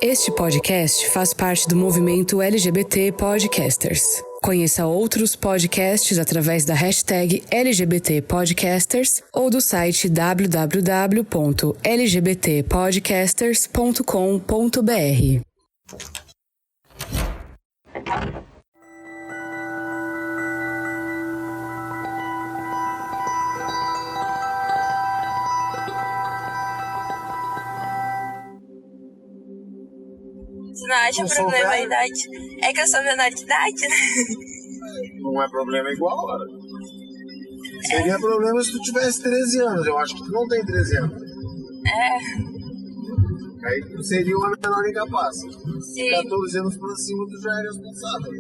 Este podcast faz parte do movimento LGBT Podcasters. Conheça outros podcasts através da hashtag LGBT Podcasters ou do site www.lgbtpodcasters.com.br. Você não acha problema a idade? É que eu sou menor de idade, né? Não é problema igual, hora. Seria problema se tu tivesse 13 anos. Eu acho que tu não tem 13 anos. Aí tu seria uma menor incapaz. Sim. 14 anos pra cima tu já é responsável.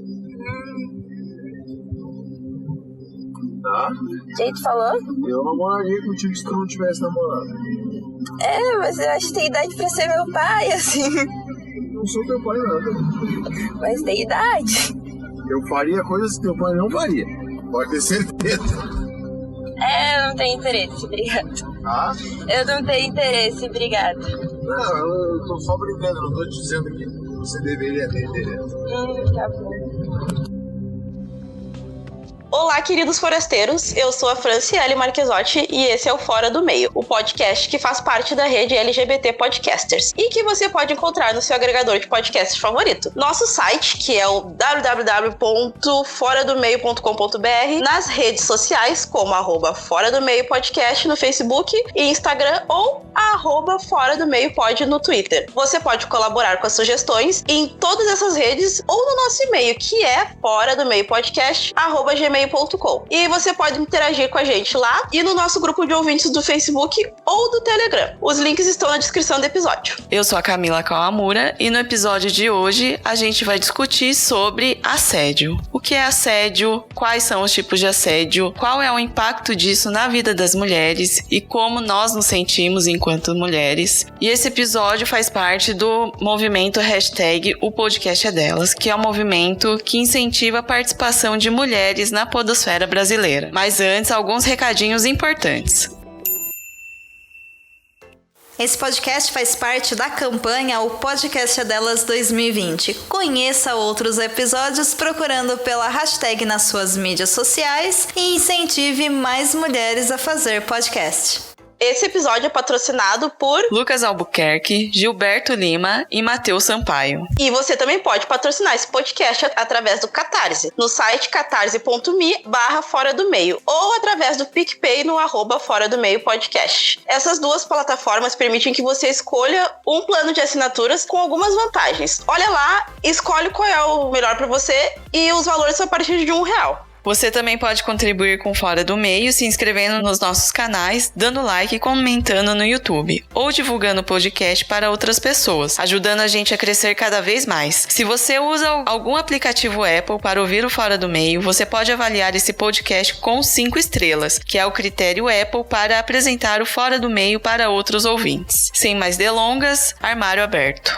Tá? Quem tu falou? Eu namoraria contigo se tu não tivesse namorado. Mas eu acho que tem idade pra ser meu pai, assim. Não sou teu pai nada. Mas tem idade. Eu faria coisas que teu pai não faria. Pode ter certeza. Eu não tenho interesse, obrigada. Ah? Eu não tenho interesse, obrigada. Não, eu tô só brincando, não tô te dizendo que você deveria ter interesse. Tá bom. Olá, queridos forasteiros, eu sou a Franciele Marquesotti e esse é o Fora do Meio, o podcast que faz parte da rede LGBT Podcasters e que você pode encontrar no seu agregador de podcasts favorito. Nosso site, que é o www.foradomeio.com.br, nas redes sociais como @Fora do Meio Podcast no Facebook e Instagram ou @Fora do Meio Pod no Twitter. Você pode colaborar com as sugestões em todas essas redes ou no nosso e-mail, que é foradomeiopodcast@gmail.com. E você pode interagir com a gente lá e no nosso grupo de ouvintes do Facebook ou do Telegram. Os links estão na descrição do episódio. Eu sou a Camila Kawamura e no episódio de hoje a gente vai discutir sobre assédio. O que é assédio? Quais são os tipos de assédio? Qual é o impacto disso na vida das mulheres e como nós nos sentimos enquanto mulheres? E esse episódio faz parte do movimento hashtag O Podcast é Delas, que é um movimento que incentiva a participação de mulheres na podosfera brasileira. Mas antes, alguns recadinhos importantes. Esse podcast faz parte da campanha O Podcast é Delas 2020. Conheça outros episódios procurando pela hashtag nas suas mídias sociais e incentive mais mulheres a fazer podcast. Esse episódio é patrocinado por Lucas Albuquerque, Gilberto Lima e Matheus Sampaio. E você também pode patrocinar esse podcast através do Catarse, no site catarse.me/Fora do Meio, ou através do PicPay no @Fora do Meio Podcast. Essas duas plataformas permitem que você escolha um plano de assinaturas com algumas vantagens. Olha lá, escolhe qual é o melhor para você e os valores são a partir de R$1. Você também pode contribuir com Fora do Meio se inscrevendo nos nossos canais, dando like e comentando no YouTube, ou divulgando o podcast para outras pessoas, ajudando a gente a crescer cada vez mais. Se você usa algum aplicativo Apple para ouvir o Fora do Meio, você pode avaliar esse podcast com 5 estrelas, que é o critério Apple para apresentar o Fora do Meio para outros ouvintes. Sem mais delongas, armário aberto.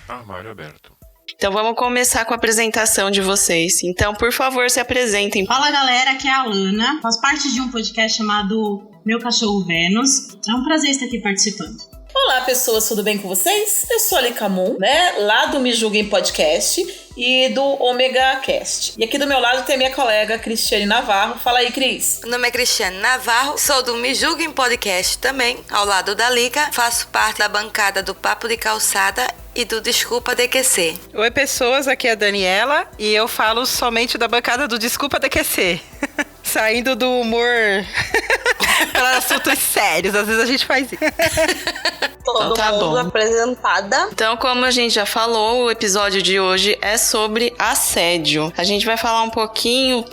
Armário aberto. Então vamos começar com a apresentação de vocês. Então, por favor, se apresentem. Fala galera, aqui é a Alana. Faço parte de um podcast chamado Meu Cachorro Vênus. É um prazer estar aqui participando. Olá pessoas, tudo bem com vocês? Eu sou a Lika Moon, lá do Me Julguem Podcast e do Omega Cast. E aqui do meu lado tem a minha colega Cristiane Navarro. Fala aí, Cris. Meu nome é Cristiane Navarro, sou do Me Julguem Podcast também, ao lado da Lika. Faço parte da bancada do Papo de Calçada e do Desculpa DQC. Oi pessoas, aqui é a Daniela e eu falo somente da bancada do Desculpa DQC. Saindo do humor para assuntos sérios, às vezes a gente faz isso. Todo mundo apresentada. Então, como a gente já falou, o episódio de hoje é sobre assédio. A gente vai falar um pouquinho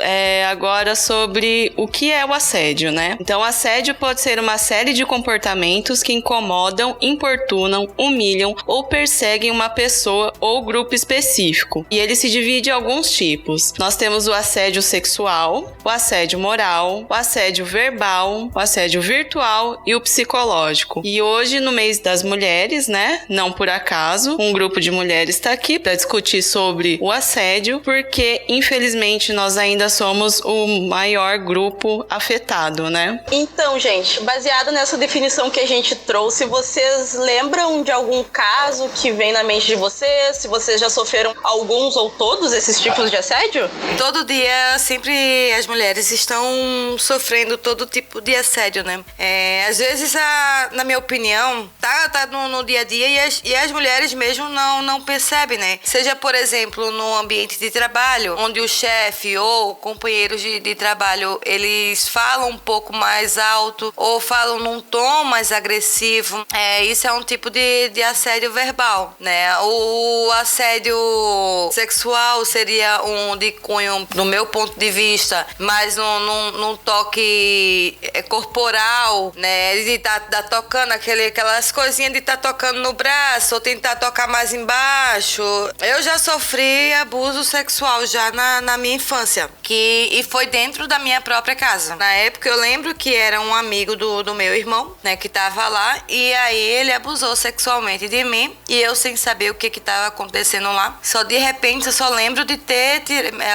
agora sobre o que é o assédio, né? Então, o assédio pode ser uma série de comportamentos que incomodam, importunam, humilham ou perseguem uma pessoa ou grupo específico. E ele se divide em alguns tipos. Nós temos o assédio sexual, o assédio assédio moral, o assédio verbal, o assédio virtual e o psicológico. E hoje, no mês das mulheres, né, não por acaso, um grupo de mulheres está aqui para discutir sobre o assédio, porque infelizmente nós ainda somos o maior grupo afetado, né? Então, gente, baseado nessa definição que a gente trouxe, vocês lembram de algum caso que vem na mente de vocês? Se vocês já sofreram alguns ou todos esses tipos de assédio? Todo dia, sempre as mulheres estão sofrendo todo tipo de assédio, né? Às vezes, na minha opinião, tá no dia a dia e as mulheres mesmo não percebem, né? Seja, por exemplo, no ambiente de trabalho, onde o chefe ou companheiros de trabalho, eles falam um pouco mais alto ou falam num tom mais agressivo. Isso é um tipo de assédio verbal, né? O assédio sexual seria um de cunho, no meu ponto de vista, mais num toque corporal, né? De tá tocando aquelas coisinhas de tá tocando no braço ou tentar tocar mais embaixo. Eu já sofri abuso sexual já na minha infância, e foi dentro da minha própria casa. Na época eu lembro que era um amigo do meu irmão, né, que tava lá, e aí ele abusou sexualmente de mim, e eu sem saber o que tava acontecendo lá. Só de repente eu só lembro de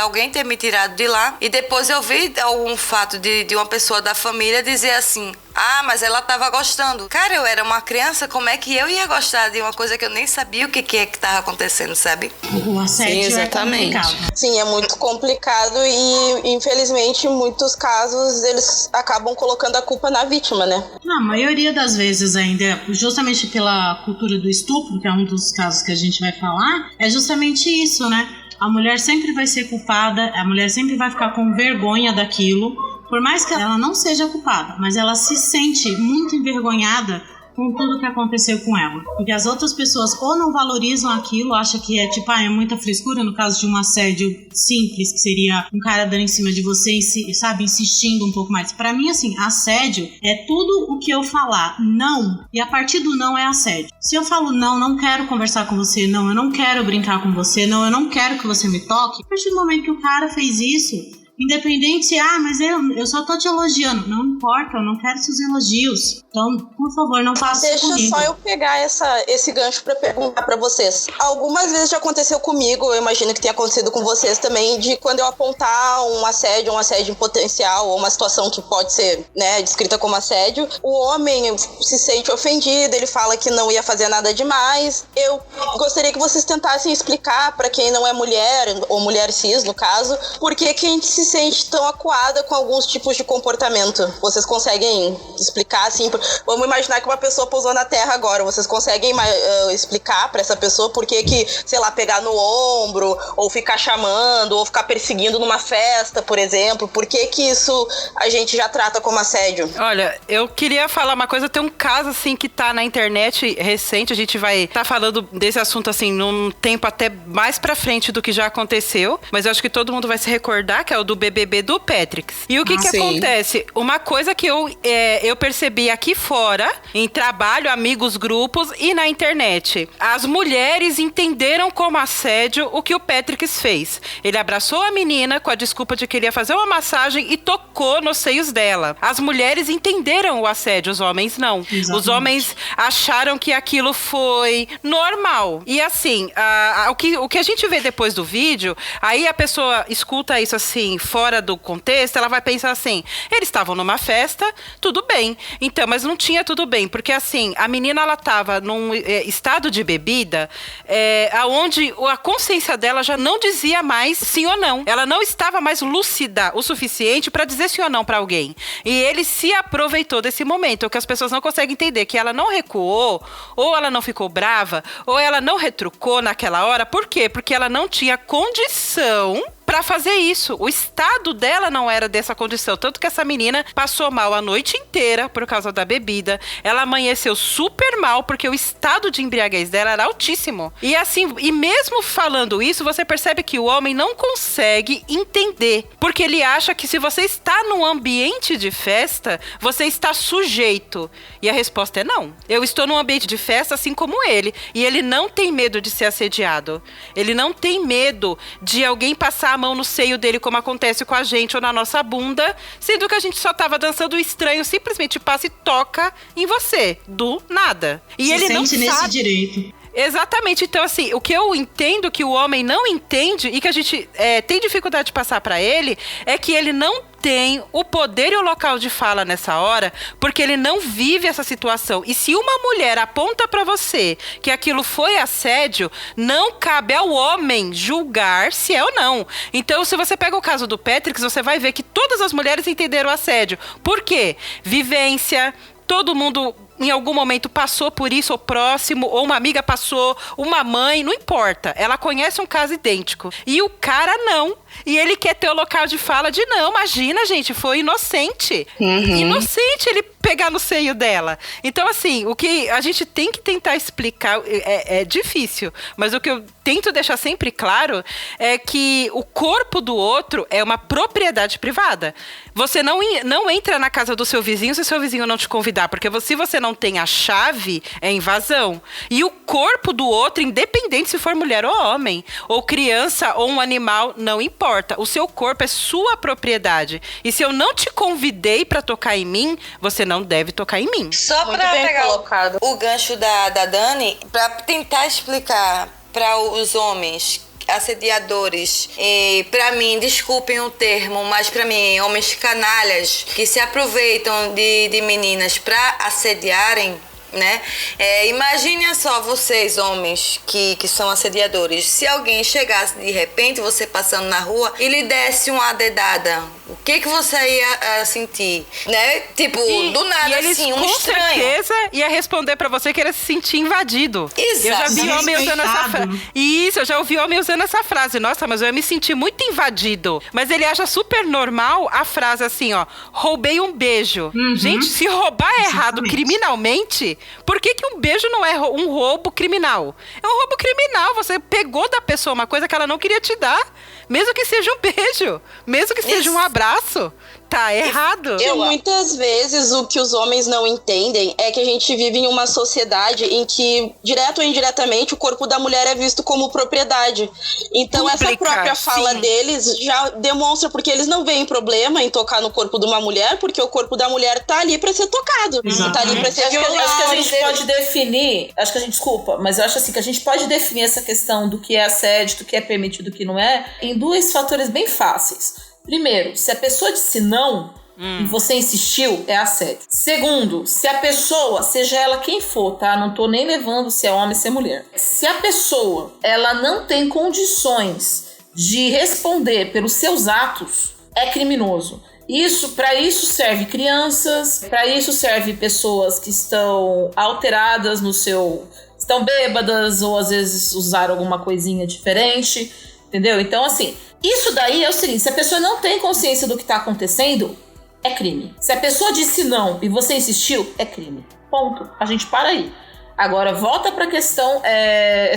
alguém ter me tirado de lá, e depois eu vi algum fato de uma pessoa da família dizer assim: ah, mas ela tava gostando. Cara, eu era uma criança, como é que eu ia gostar de uma coisa que eu nem sabia o que tava acontecendo, sabe? O assédio. Sim, exatamente. Sim, é muito complicado e, infelizmente, em muitos casos, eles acabam colocando a culpa na vítima, né? Na maioria das vezes ainda, justamente pela cultura do estupro, que é um dos casos que a gente vai falar, é justamente isso, né? A mulher sempre vai ser culpada, a mulher sempre vai ficar com vergonha daquilo, por mais que ela não seja culpada, mas ela se sente muito envergonhada com tudo que aconteceu com ela. Porque as outras pessoas ou não valorizam aquilo, acham que é tipo, é muita frescura, no caso de um assédio simples, que seria um cara dando em cima de você, sabe, insistindo um pouco mais. Pra mim, assim, assédio é tudo o que eu falar não, e a partir do não é assédio. Se eu falo não quero conversar com você, não, eu não quero brincar com você, não, eu não quero que você me toque, a partir do momento que o cara fez isso, independente, mas eu só tô te elogiando. Não importa, eu não quero seus elogios. Então, por favor, não faça isso comigo. Deixa só eu pegar esse gancho pra perguntar pra vocês. Algumas vezes já aconteceu comigo, eu imagino que tenha acontecido com vocês também, de quando eu apontar um assédio em potencial, ou uma situação que pode ser, né, descrita como assédio, o homem se sente ofendido, ele fala que não ia fazer nada demais. Eu gostaria que vocês tentassem explicar pra quem não é mulher, ou mulher cis, no caso, por que a gente se sente tão acuada com alguns tipos de comportamento. Vocês conseguem explicar, assim? Vamos imaginar que uma pessoa pousou na terra agora. Vocês conseguem explicar pra essa pessoa por que, sei lá, pegar no ombro, ou ficar chamando, ou ficar perseguindo numa festa, por exemplo? Por que isso a gente já trata como assédio? Olha, eu queria falar uma coisa. Tem um caso, assim, que tá na internet recente. A gente vai estar falando desse assunto, assim, num tempo até mais pra frente do que já aconteceu. Mas eu acho que todo mundo vai se recordar, que é o do BBB do Patrick. E o que acontece? Uma coisa que eu percebi aqui fora, em trabalho, amigos, grupos e na internet. As mulheres entenderam como assédio o que o Patrick fez. Ele abraçou a menina com a desculpa de que ele ia fazer uma massagem e tocou nos seios dela. As mulheres entenderam o assédio, os homens não. Exatamente. Os homens acharam que aquilo foi normal. E assim, o que a gente vê depois do vídeo, aí a pessoa escuta isso assim, fora do contexto, ela vai pensar assim: eles estavam numa festa, tudo bem. Então, mas não tinha tudo bem, porque assim, a menina, ela estava num estado de bebida, aonde a consciência dela já não dizia mais sim ou não. Ela não estava mais lúcida o suficiente para dizer sim ou não para alguém. E ele se aproveitou desse momento, o que as pessoas não conseguem entender, que ela não recuou, ou ela não ficou brava, ou ela não retrucou naquela hora. Por quê? Porque ela não tinha condição para fazer isso. O estado dela não era dessa condição. Tanto que essa menina passou mal a noite inteira por causa da bebida. Ela amanheceu super mal porque o estado de embriaguez dela era altíssimo. E assim, e mesmo falando isso, você percebe que o homem não consegue entender. Porque ele acha que se você está num ambiente de festa, você está sujeito. E a resposta é não. Eu estou num ambiente de festa assim como ele. E ele não tem medo de ser assediado. Ele não tem medo de alguém passar a mão no seio dele, como acontece com a gente, ou na nossa bunda, sendo que a gente só tava dançando, o estranho simplesmente passa e toca em você, do nada. E ele não sabe nesse direito. Exatamente. Então, assim, o que eu entendo que o homem não entende e que a gente tem dificuldade de passar pra ele é que ele não tem o poder e o local de fala nessa hora, porque ele não vive essa situação. E se uma mulher aponta pra você que aquilo foi assédio, não cabe ao homem julgar se é ou não. Então, se você pega o caso do Patrick, você vai ver que todas as mulheres entenderam o assédio. Por quê? Vivência, todo mundo em algum momento passou por isso, ou próximo, ou uma amiga passou, uma mãe, não importa. Ela conhece um caso idêntico. E o cara não. E ele quer ter o local de fala de não, imagina, gente, foi inocente. Inocente ele pegar no seio dela. Então, assim, o que a gente tem que tentar explicar é difícil, mas o que eu tento deixar sempre claro é que o corpo do outro é uma propriedade privada. Você não entra na casa do seu vizinho se o seu vizinho não te convidar, porque se você não tem a chave, é invasão. E o corpo do outro, independente se for mulher ou homem, ou criança ou um animal, não importa. O seu corpo é sua propriedade. E se eu não te convidei pra tocar em mim, você não deve tocar em mim. Só pra pegar o gancho da Dani, pra tentar explicar para os homens assediadores, e para mim, desculpem o termo, mas para mim, homens canalhas que se aproveitam de meninas para assediarem, né? Imaginem só vocês, homens que são assediadores, se alguém chegasse de repente, você passando na rua e lhe desse uma dedada, o que você ia sentir, né? Tipo, do nada, assim, um estranho. Com certeza ia responder pra você que era se sentir invadido. Exato. Eu já vi homem usando essa frase. Isso, eu já ouvi homem usando essa frase. Nossa, mas eu ia me sentir muito invadido. Mas ele acha super normal a frase assim, ó, roubei um beijo. Gente, se roubar é errado criminalmente, por que um beijo não é um roubo criminal? É um roubo criminal, você pegou da pessoa uma coisa que ela não queria te dar. Mesmo que seja um beijo, mesmo que seja um abraço, tá errado. Muitas vezes o que os homens não entendem é que a gente vive em uma sociedade em que, direto ou indiretamente, o corpo da mulher é visto como propriedade. Então essa própria fala deles já demonstra, porque eles não veem problema em tocar no corpo de uma mulher, porque o corpo da mulher tá ali pra ser tocado. Tá ali pra ser violado. Acho que a gente pode definir, desculpa, mas eu acho assim que a gente pode definir essa questão do que é assédio, do que é permitido, do que não é, em dois fatores bem fáceis. Primeiro, se a pessoa disse não e você insistiu, é assédio. Segundo, se a pessoa, seja ela quem for, tá? Não tô nem levando se é homem, se é mulher. Se a pessoa, ela não tem condições de responder pelos seus atos, é criminoso. Para isso serve crianças, para isso serve pessoas que estão alteradas estão bêbadas ou às vezes usaram alguma coisinha diferente, entendeu? Então, assim, isso daí é o seguinte, se a pessoa não tem consciência do que está acontecendo, é crime. Se a pessoa disse não e você insistiu, é crime. Ponto. A gente para aí. Agora, volta para a questão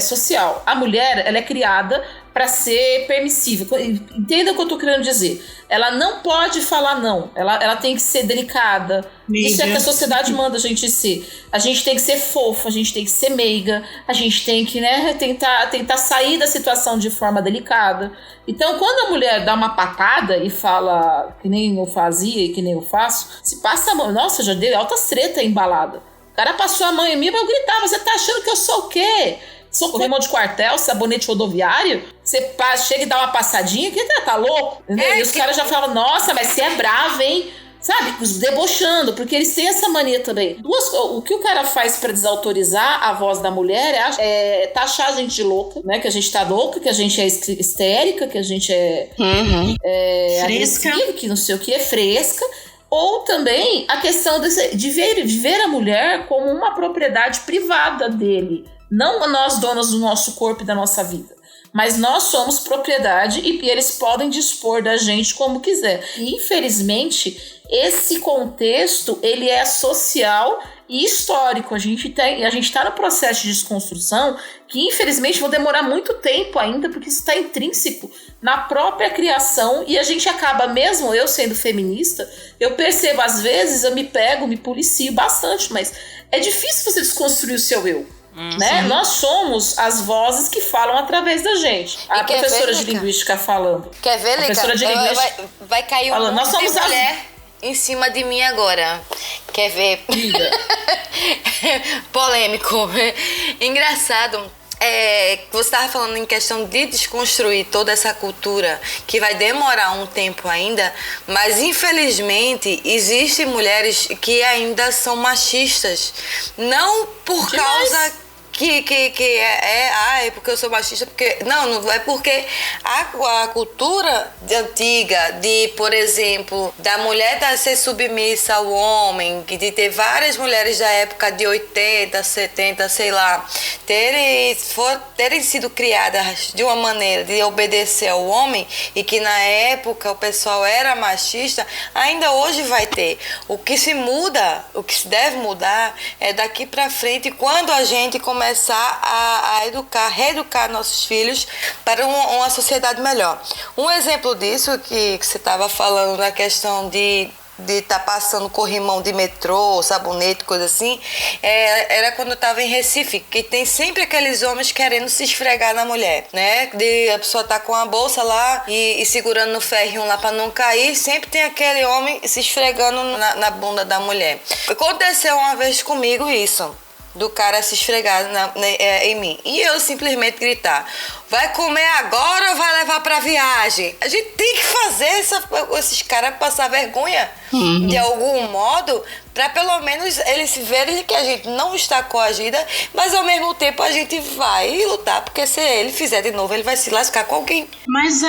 social. A mulher, ela é criada para ser permissiva. Entenda o que eu tô querendo dizer. Ela não pode falar não. Ela tem que ser delicada. Isso é que a sociedade manda a gente ser. A gente tem que ser fofa, a gente tem que ser meiga, a gente tem que, né, tentar sair da situação de forma delicada. Então, quando a mulher dá uma patada e fala que nem eu fazia e que nem eu faço, se passa a mão, nossa, já deu alta treta embalada. O cara passou a mão em mim, mas eu gritava, você tá achando que eu sou o quê? Sou corrimão de quartel, sabonete rodoviário? Você chega e dá uma passadinha, que tá louco? E os caras já falam, nossa, mas você é bravo, hein? Sabe? Debochando, porque eles têm essa mania também. O que o cara faz pra desautorizar a voz da mulher é taxar a gente de louca, né? Que a gente tá louca, que a gente é histérica, que a gente é agressiva, que não sei o que, é fresca. Ou também a questão de ver a mulher como uma propriedade privada dele. Não nós donas do nosso corpo e da nossa vida. Mas nós somos propriedade e eles podem dispor da gente como quiser. E, infelizmente, esse contexto ele é social e histórico. A gente está no processo de desconstrução que, infelizmente, vai demorar muito tempo ainda, porque isso está intrínseco na própria criação e a gente acaba, mesmo eu sendo feminista, eu percebo, às vezes, eu me policio bastante, mas é difícil você desconstruir o seu eu. Né? Nós somos as vozes que falam através da gente. A professora de linguística falando. Quer ver, Lica? A professora de linguística vai cair um nós somos de mulher em cima de mim agora. Quer ver? Polêmico. Engraçado. Você estava falando em questão de desconstruir toda essa cultura, que vai demorar um tempo ainda, mas infelizmente existem mulheres que ainda são machistas, não por causa é porque eu sou machista, porque não é porque a cultura antiga de, por exemplo, da mulher ser submissa ao homem, de ter várias mulheres da época de 80, 70, sei lá, terem sido criadas de uma maneira de obedecer ao homem, e que na época o pessoal era machista, ainda hoje vai ter. O que se deve mudar é daqui pra frente, quando a gente começar a reeducar nossos filhos para uma sociedade melhor. Um exemplo disso que você estava falando na questão de estar passando corrimão de metrô, sabonete, coisa assim, era quando eu estava em Recife, que tem sempre aqueles homens querendo se esfregar na mulher, né? A pessoa tá com a bolsa lá e segurando no ferrinho lá para não cair, sempre tem aquele homem se esfregando na bunda da mulher. Aconteceu uma vez comigo isso, do cara se esfregar em mim. E eu simplesmente gritar: vai comer agora ou vai levar pra viagem? A gente tem que fazer esses caras passar vergonha de algum modo, pra pelo menos eles verem que a gente não está coagida, mas ao mesmo tempo a gente vai lutar, porque se ele fizer de novo, ele vai se lascar com alguém. Mas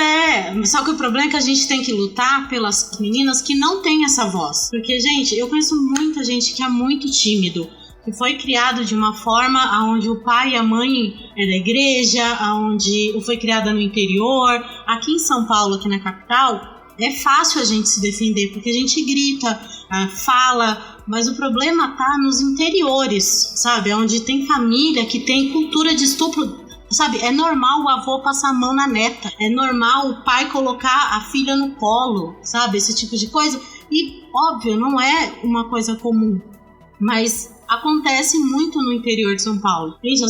só que o problema é que a gente tem que lutar pelas meninas que não têm essa voz. Porque, gente, eu conheço muita gente que é muito tímido, que foi criado de uma forma onde o pai e a mãe é da igreja, onde foi criada no interior. Aqui em São Paulo, aqui na capital, é fácil a gente se defender, porque a gente grita, fala, mas o problema tá nos interiores, sabe? Onde tem família que tem cultura de estupro. Sabe, é normal o avô passar a mão na neta, é normal o pai colocar a filha no colo, sabe? Esse tipo de coisa. E, óbvio, não é uma coisa comum, mas acontece muito no interior de São Paulo. Gente,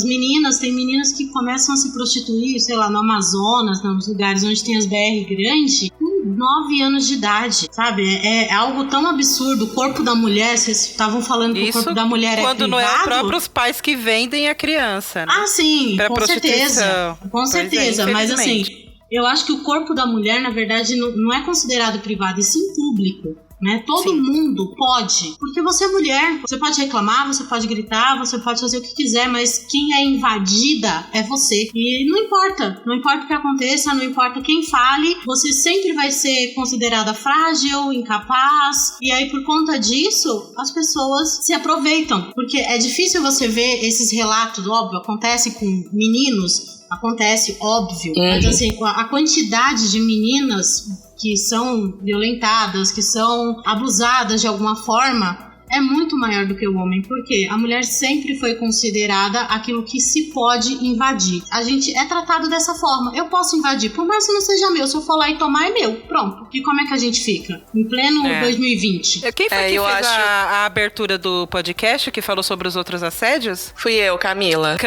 tem meninas que começam a se prostituir, sei lá, no Amazonas, nos lugares onde tem as BR grandes, com 9 anos de idade, sabe? É algo tão absurdo. O corpo da mulher, vocês estavam falando que o corpo da mulher é privado. Quando não é os próprios pais que vendem a criança, né? Ah, sim, pra com certeza. Com certeza, mas assim, eu acho que o corpo da mulher, na verdade, não é considerado privado, e sim público. Né? Todo mundo pode, porque você é mulher, você pode reclamar, você pode gritar, você pode fazer o que quiser, mas quem é invadida é você. E não importa o que aconteça, não importa quem fale, você sempre vai ser considerada frágil, incapaz, e aí por conta disso as pessoas se aproveitam, porque é difícil você ver esses relatos, óbvio, acontece com meninos, acontece, óbvio, mas assim, a quantidade de meninas que são violentadas, que são abusadas de alguma forma, é muito maior do que o homem, porque a mulher sempre foi considerada aquilo que se pode invadir. A gente é tratado dessa forma. Eu posso invadir, por mais que não seja meu, se eu for lá e tomar, é meu. Pronto. E como é que a gente fica? Em pleno 2020. Quem foi que fez a abertura do podcast, que falou sobre os outros assédios? Fui eu, Camila.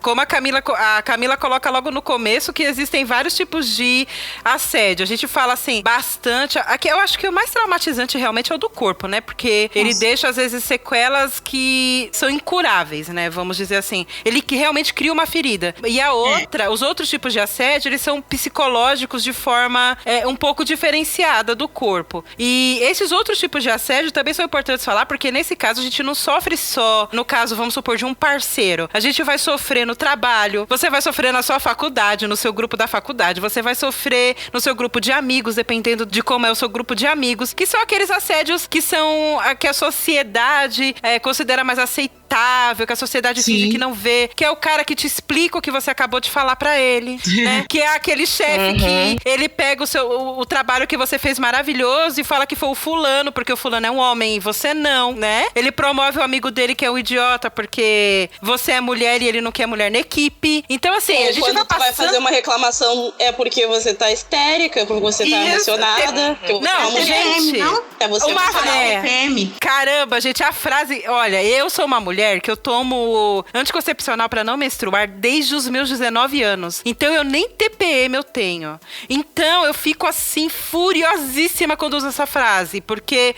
Como a Camila coloca logo no começo que existem vários tipos de assédio. A gente fala assim, bastante. Aqui eu acho que o mais traumatizante realmente é o do corpo, né? Porque ele deixa, às vezes, sequelas que são incuráveis, né? Vamos dizer assim. Ele que realmente cria uma ferida. E a outra, os outros tipos de assédio, eles são psicológicos de forma um pouco diferenciada do corpo. E esses outros tipos de assédio também são importantes falar, porque nesse caso a gente não sofre só, no caso, vamos supor, de um parceiro. A gente vai sofrer no trabalho, você vai sofrer na sua faculdade, no seu grupo da faculdade, você vai sofrer no seu grupo de amigos, dependendo de como é o seu grupo de amigos, que são aqueles assédios que são que a sociedade considera mais aceitável, que a sociedade finge que não vê, que é o cara que te explica o que você acabou de falar pra ele, né? Que é aquele chefe que ele pega o trabalho que você fez maravilhoso e fala que foi o fulano, porque o fulano é um homem e você não, né? Ele promove o amigo dele que é um idiota porque você é mulher e ele não quer mulher na equipe. Então, assim, a gente quando tu vai fazer uma reclamação é porque você tá histérica, porque você tá emocionada. Não, gente, é você Caramba, gente, a frase, olha, eu sou uma mulher mulher que eu tomo anticoncepcional pra não menstruar desde os meus 19 anos. Então eu nem TPM eu tenho. Então eu fico assim furiosíssima quando uso essa frase, porque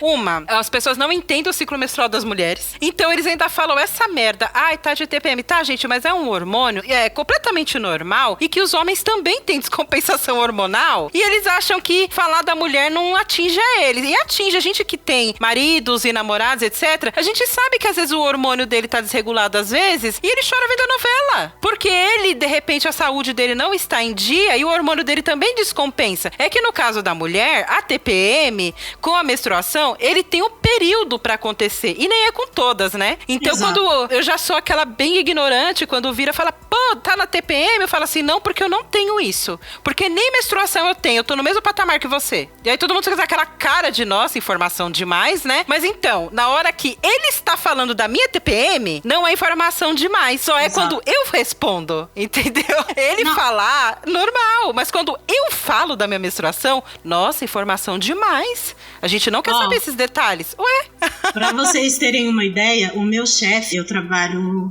as pessoas não entendem o ciclo menstrual das mulheres. Então eles ainda falam essa merda. Ai, tá de TPM. Tá, gente, mas é um hormônio, é completamente normal e que os homens também têm descompensação hormonal. E eles acham que falar da mulher não atinge a eles. E atinge a gente que tem maridos e namorados, etc. A gente sabe que às vezes o hormônio dele tá desregulado às vezes e ele chora vendo novela. Porque ele, de repente, a saúde dele não está em dia e o hormônio dele também descompensa. É que no caso da mulher, a TPM, com a menstruação, ele tem um período pra acontecer. E nem é com todas, né? Então, Exato. quando eu já sou aquela bem ignorante, quando vira e fala, pô, tá na TPM? Eu falo assim, não, porque eu não tenho isso. Porque nem menstruação eu tenho, eu tô no mesmo patamar que você. E aí todo mundo fica com aquela cara de, nossa, informação demais, né? Mas então, na hora que ele está falando da minha TPM, não é informação demais, só é quando eu respondo, entendeu? Ele falar, normal, mas quando eu falo da minha menstruação, nossa, informação demais. A gente não quer saber esses detalhes. Ué? Pra vocês terem uma ideia, o meu chefe,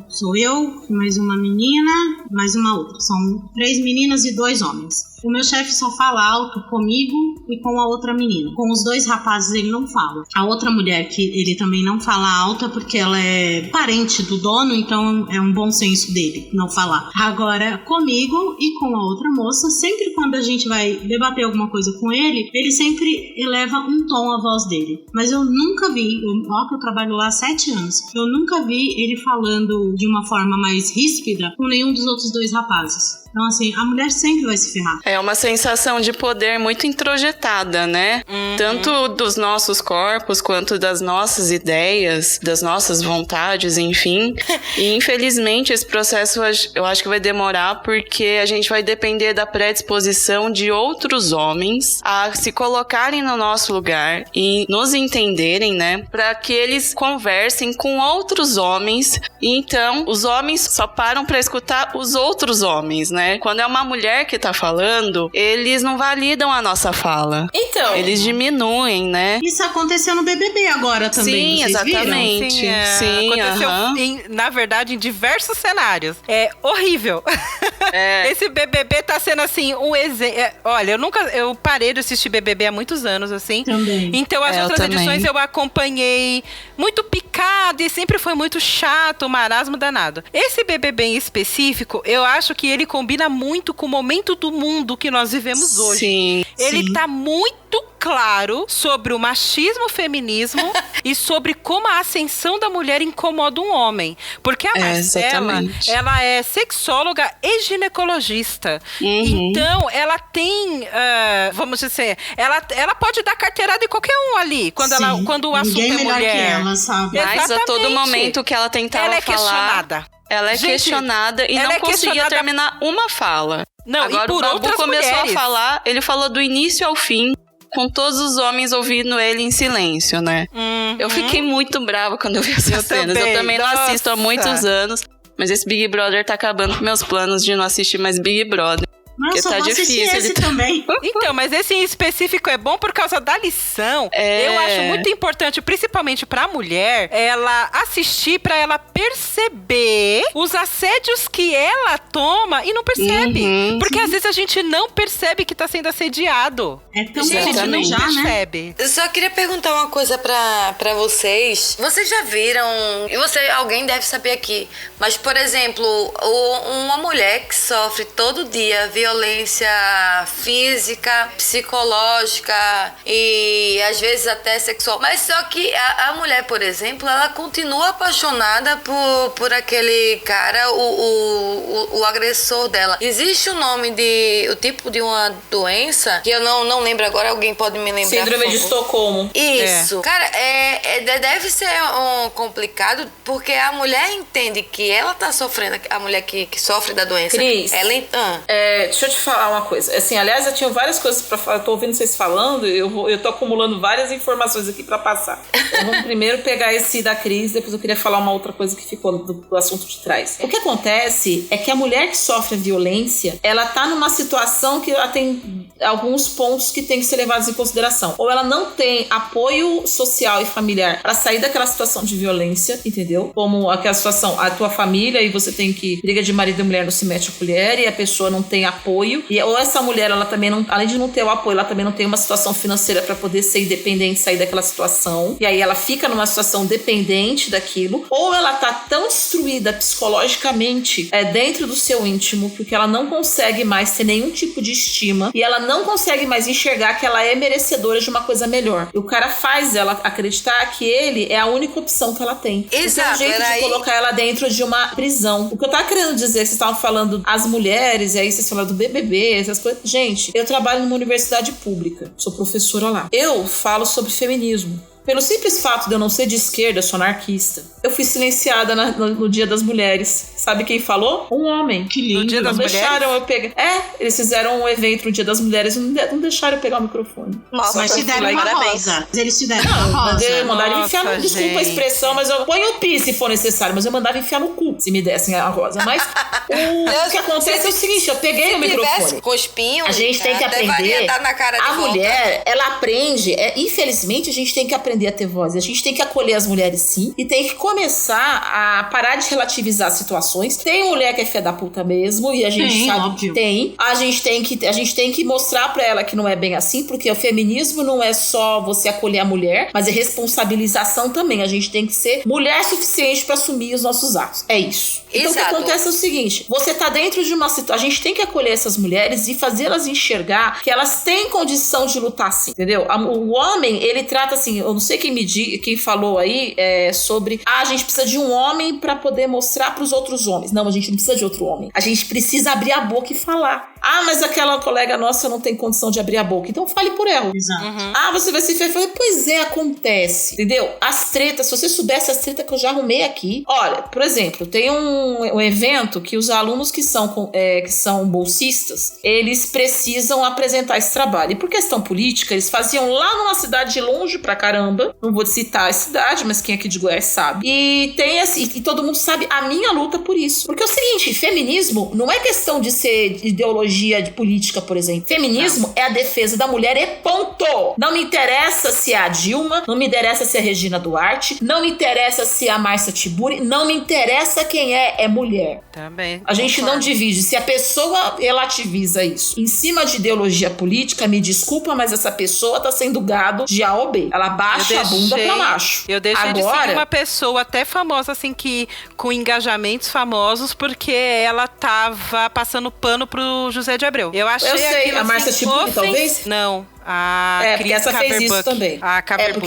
sou eu, mais uma menina, mais uma outra. São 3 meninas e 2 homens. O meu chefe só fala alto comigo e com a outra menina. Com os 2 rapazes ele não fala. A outra mulher que ele também não fala alto é porque ela é parente do dono, então é um bom senso dele não falar. Agora, comigo e com a outra moça, sempre quando a gente vai debater alguma coisa com ele, ele sempre eleva um tom a voz dele. Mas eu nunca vi, ó que eu trabalho lá há 7 anos, eu nunca vi ele falando de uma forma mais ríspida com nenhum dos outros 2 rapazes. Então, assim, a mulher sempre vai se ferrar. É uma sensação de poder muito introjetada, né? Tanto dos nossos corpos, quanto das nossas ideias, das nossas vontades, enfim. E, infelizmente, esse processo eu acho que vai demorar porque a gente vai depender da predisposição de outros homens a se colocarem no nosso lugar e nos entenderem, né? Para que eles conversem com outros homens. E, então, os homens só param para escutar os outros homens, né? Quando é uma mulher que tá falando, eles não validam a nossa fala. Então. Eles diminuem, né? Isso aconteceu no BBB agora também. Sim, vocês exatamente. viram? Sim, aconteceu, na verdade, em diversos cenários. É horrível. Esse BBB tá sendo, assim, um exemplo. Olha, eu parei de assistir BBB há muitos anos, assim. Também. Então, as outras edições eu acompanhei muito picado e sempre foi muito chato, um marasmo danado. Esse BBB em específico, eu acho que ele combina muito com o momento do mundo que nós vivemos hoje. Sim. Ele tá muito claro sobre o machismo, feminismo e sobre como a ascensão da mulher incomoda um homem. Porque a Marcela, ela é sexóloga e ginecologista. Então, ela tem, vamos dizer, ela pode dar carteirada em qualquer um ali, quando o assunto é mulher. Que ela, sabe? Mas a todo momento que ela tentava falar... Ela é questionada. Ela é questionada e não conseguia terminar uma fala. Não, agora e por o Babu outras começou mulheres. a falar, ele falou do início ao fim, com todos os homens ouvindo ele em silêncio, né? Eu fiquei muito brava quando eu vi essas cenas. Eu também não assisto há muitos anos, mas esse Big Brother tá acabando com meus planos de não assistir mais Big Brother. Nossa, porque tá difícil. Esse também. Então, mas esse em específico é bom por causa da lição. Eu acho muito importante, principalmente pra mulher, ela assistir pra ela perceber os assédios que ela toma e não percebe. Porque às vezes a gente não percebe que tá sendo assediado. É tão a gente não já, percebe. Né? Eu só queria perguntar uma coisa pra vocês. Vocês já viram, e alguém deve saber aqui, mas, por exemplo, uma mulher que sofre todo dia violência física, psicológica e às vezes até sexual. Mas só que a mulher, por exemplo, ela continua apaixonada por aquele cara, o agressor dela. Existe o tipo de uma doença que eu não lembro agora, alguém pode me lembrar? Síndrome de Estocolmo. Isso. Cara, deve ser complicado porque a mulher entende que ela tá sofrendo, a mulher que sofre da doença. Cris, ela deixa eu te falar uma coisa. Assim, aliás, eu tinha várias coisas pra falar. Eu tô ouvindo vocês falando, eu tô acumulando várias informações aqui pra passar. Então, vamos primeiro pegar esse da Cris, depois eu queria falar uma outra coisa que ficou do assunto de trás. O que acontece é que a mulher que sofre a violência, ela tá numa situação que ela tem alguns pontos que tem que ser levados em consideração. Ou ela não tem apoio social e familiar para sair daquela situação de violência, entendeu? Como aquela situação, a tua família e você tem que... Briga de marido e mulher não se mete a colher e a pessoa não tem apoio. Ou essa mulher, ela também não... Além de não ter o apoio, ela também não tem uma situação financeira para poder ser independente, sair daquela situação. E aí ela fica numa situação dependente daquilo. Ou ela tá tão destruída psicologicamente dentro do seu íntimo, porque ela não consegue mais ter nenhum tipo de estima e ela não consegue mais enxergar que ela é merecedora de uma coisa melhor. E o cara faz ela acreditar que ele é a única opção que ela tem. Exato. É um jeito de colocar ela dentro de uma prisão. O que eu tava querendo dizer, vocês estavam falando as mulheres, e aí vocês falaram do BBB, essas coisas. Gente, eu trabalho numa universidade pública, sou professora lá. Eu falo sobre feminismo. Pelo simples fato de eu não ser de esquerda, eu sou anarquista. Eu fui silenciada no Dia das Mulheres. Sabe quem falou? Um homem. Que lindo. No Dia das Mulheres? Deixaram eu pegar. Eles fizeram um evento no Dia das Mulheres e não deixaram eu pegar o microfone. Nossa, Mas te deram uma parabéns. rosa. Eles te deram uma rosa. Mandaram enfiar no... Desculpa a gente. expressão, mas eu ponho o pi se for necessário, mas eu mandava enfiar no cu se me dessem a rosa. Mas o que acontece é o seguinte, eu peguei o microfone. Com espinho, A gente tem que até aprender. valia dar na cara de A volta. mulher, ela aprende. Infelizmente, a gente tem que aprender a ter voz. A gente tem que acolher as mulheres, sim. E tem que começar a parar de relativizar situações. Tem mulher que é filha da puta mesmo. E a gente sabe óbvio. que tem. A gente tem que mostrar pra ela que não é bem assim. Porque o feminismo não é só você acolher a mulher, mas é responsabilização também. A gente tem que ser mulher suficiente pra assumir os nossos atos. É isso. Então o que Exato. acontece é o seguinte, você tá dentro de uma situação, a gente tem que acolher essas mulheres e fazê-las enxergar que elas têm condição de lutar sim, entendeu? O homem, ele trata assim, eu não sei quem falou aí sobre, a gente precisa de um homem pra poder mostrar pros outros homens. Não, a gente não precisa de outro homem. A gente precisa abrir a boca e falar. Mas aquela colega nossa não tem condição de abrir a boca, então fale por ela. Exato. Você vai se ferrar. Pois é, acontece, entendeu? As tretas, se você soubesse as tretas que eu já arrumei aqui. Olha, por exemplo, tem um evento que os alunos que são bolsistas, eles precisam apresentar esse trabalho. E por questão política, eles faziam lá numa cidade longe pra caramba. Não vou citar a cidade, mas quem aqui de Goiás sabe. E tem assim, e todo mundo sabe a minha luta por isso. Porque é o seguinte, feminismo não é questão de ser ideologia de política, por exemplo. Feminismo é a defesa da mulher e ponto. Não me interessa se é a Dilma, não me interessa se é a Regina Duarte, não me interessa se é a Márcia Tiburi, não me interessa quem é mulher. Também. A gente não divide. Se a pessoa relativiza isso em cima de ideologia política, me desculpa, mas essa pessoa tá sendo gado de A ou B. Ela baixa a bunda pra macho. Eu deixei de seguir Agora, uma pessoa até famosa, assim, que com engajamentos famosos, porque ela tava passando pano pro José de Abreu. Eu achei eu sei, aquilo, a Márcia assim, Tiburi, talvez? Não. A porque Cris essa fez isso Caverbuck. também. A Caverbuck,